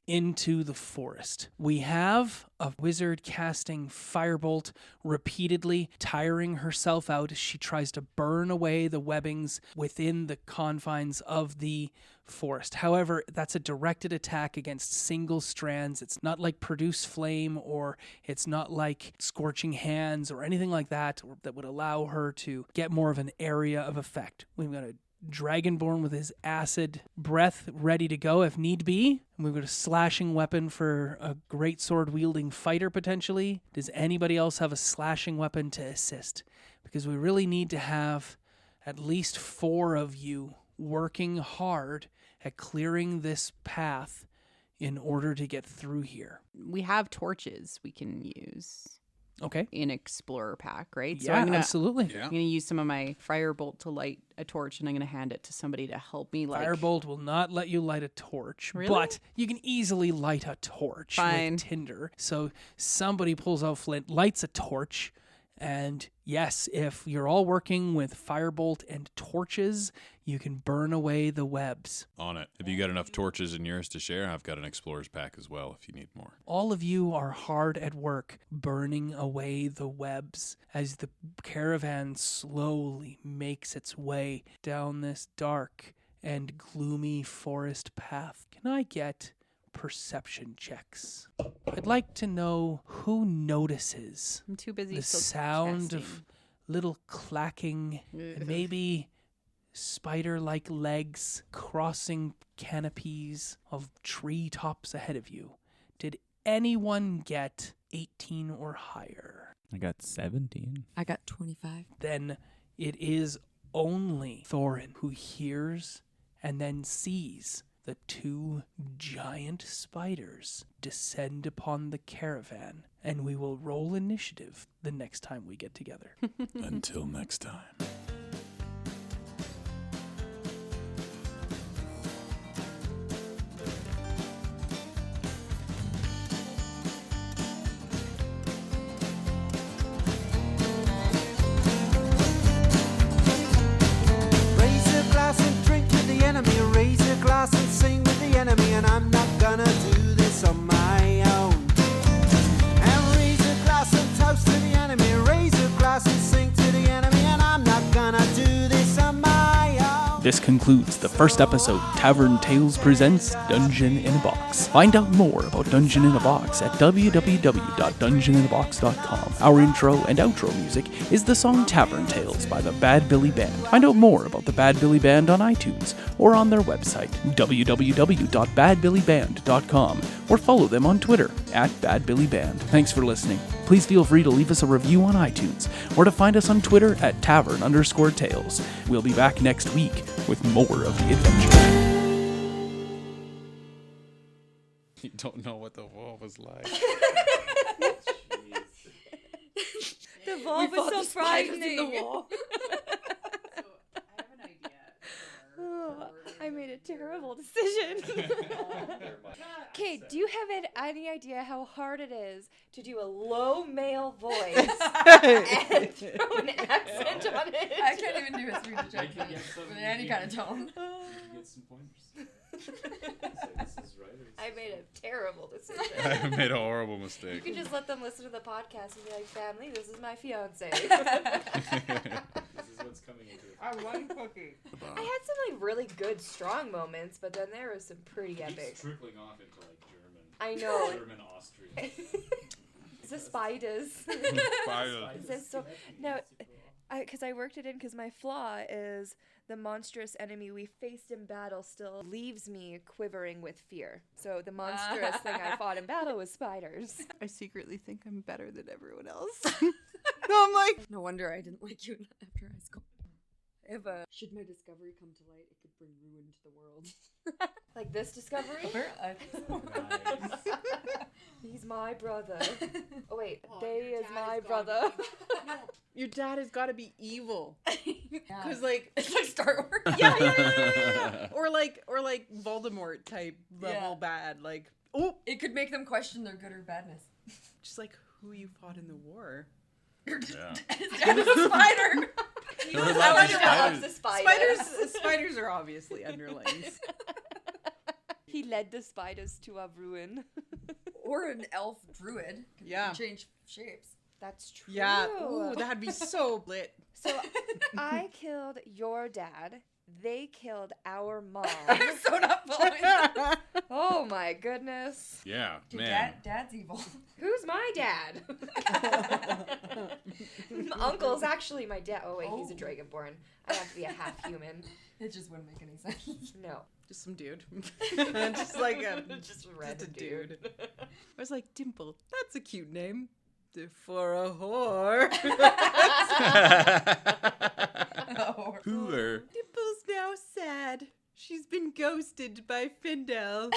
into the forest? We have a wizard casting Firebolt repeatedly, tiring herself out as she tries to burn away the webbings within the confines of the forest. However, that's a directed attack against single strands. It's not like Produce Flame, or it's not like Scorching Hands or anything like that that would allow her to get more of an area of effect. We've got a Dragonborn with his acid breath ready to go if need be. And we've got a slashing weapon for a great sword wielding fighter potentially. Does anybody else have a slashing weapon to assist? Because we really need to have at least 4 of you working hard at clearing this path in order to get through here. We have torches we can use Okay? in Explorer Pack, right? Yeah, I'm gonna, absolutely. Yeah. I'm going to use some of my Firebolt to light a torch, and I'm going to hand it to somebody to help me light. Firebolt will not let you light a torch, Really? but you can easily light a torch Fine. with tinder. So somebody pulls out flint, lights a torch, and yes, if you're all working with Firebolt and torches, you can burn away the webs. On it. Have you got enough torches in yours to share? I've got an explorer's pack as well if you need more. All of you are hard at work burning away the webs as the caravan slowly makes its way down this dark and gloomy forest path. Can I get perception checks? I'd like to know who notices I'm too busy the still sound casting. of little clacking, and maybe spider-like legs crossing canopies of treetops ahead of you. Did anyone get 18 or higher? I got 17. I got 25. Then it is only Thorin who hears and then sees the 2 giant spiders descend upon the caravan, and we will roll initiative the next time we get together. Until next time. This concludes the first episode, Tavern Tales Presents Dungeon in a Box. Find out more about Dungeon in a Box at www.dungeoninabox.com. Our intro and outro music is the song Tavern Tales by the Bad Billy Band. Find out more about the Bad Billy Band on iTunes or on their website, www.badbillyband.com, or follow them on Twitter @BadBillyBand. Thanks for listening. Please feel free to leave us a review on iTunes or to find us on Twitter @Tavern_Tales. We'll be back next week with more of the adventure. You don't know what the wall was like. The wall was so frightening. I made a terrible decision. Okay, do you have any idea how hard it is to do a low male voice and throw an accent on it? I can't even do a Swedish accent with any kind of tone. Get some pointers. I made a terrible decision. I made a horrible You mistake. can just let them listen to the podcast and be like, family, this is my fiance. This is what's coming into it. I want cookie. I had some like really good, strong moments, but then there was some pretty epic. It's trickling off into like German. I know. German, Austrian. The spiders. Fire. So no, because I worked it in because my flaw is the monstrous enemy we faced in battle still leaves me quivering with fear. So the monstrous thing I fought in battle was spiders. I secretly think I'm better than everyone else. No, I'm like, No wonder I didn't like you after high school. If should my discovery come to light, it could bring ruin to the world. Like this discovery? He's my brother. Oh wait, they is my brother. your dad has got to be evil. Because It's like Star Wars. yeah. Or like Voldemort type level Yeah. bad. Like, oh, It could make them question their good or badness. just like who you fought in the war. Yeah. His dad was a spider. There were lots of spiders. The spiders. Spiders are obviously underlings. He led the spiders to our ruin. Or an elf druid. Could Yeah. change shapes. That's true. Yeah. Ooh, that'd be so lit. So I killed your dad. They killed our mom. I'm so not following. Oh my goodness. Yeah, Dude, man. Dad's evil. Who's my dad? Uncle's actually my dad. Oh wait, he's a Oh. dragonborn. I have to be a half human. It just wouldn't make any sense. No. Just some dude. Just like a Just a just random a dude. I was like, Dimple, that's a cute name. For a whore. Oh. Hooer. Dimple's now sad. She's been ghosted by Findel.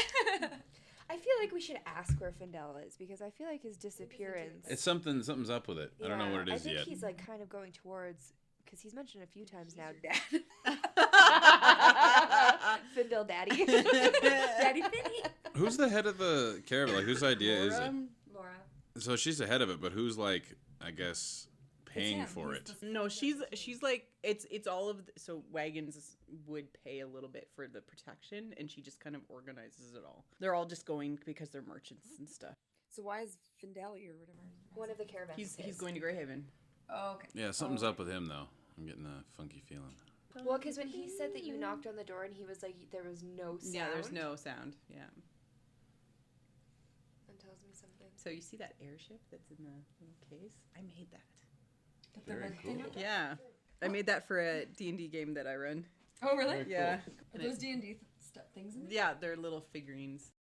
I feel like we should ask where Findel is because I feel like his disappearance. It's something's up with it. I don't know what it is I think yet. he's like kind of going towards because he's mentioned a few times now. Findel Daddy. Daddy Finny. Who's the head of the caravan? Like, whose idea is it? Laura. So she's the head of it, but who's like, I guess, paying him. for He's it? the- No, she's like it's all of so wagons would pay a little bit for the protection, and she just kind of organizes it all. They're all just going because they're merchants and stuff. So why is Findeli or whatever? One of the caravans. He's going to Greyhaven. Oh, okay. Yeah, something's up with him though. I'm getting a funky feeling. Well, because when he said that you knocked on the door and he was like, there was no sound. Yeah, there's no sound. Yeah. That tells me something. So you see that airship that's in the little case? I made that. Very cool. Yeah. I made that for a D&D game that I run. Oh, really? Yeah. Are those D&D things in there? Yeah, they're little figurines.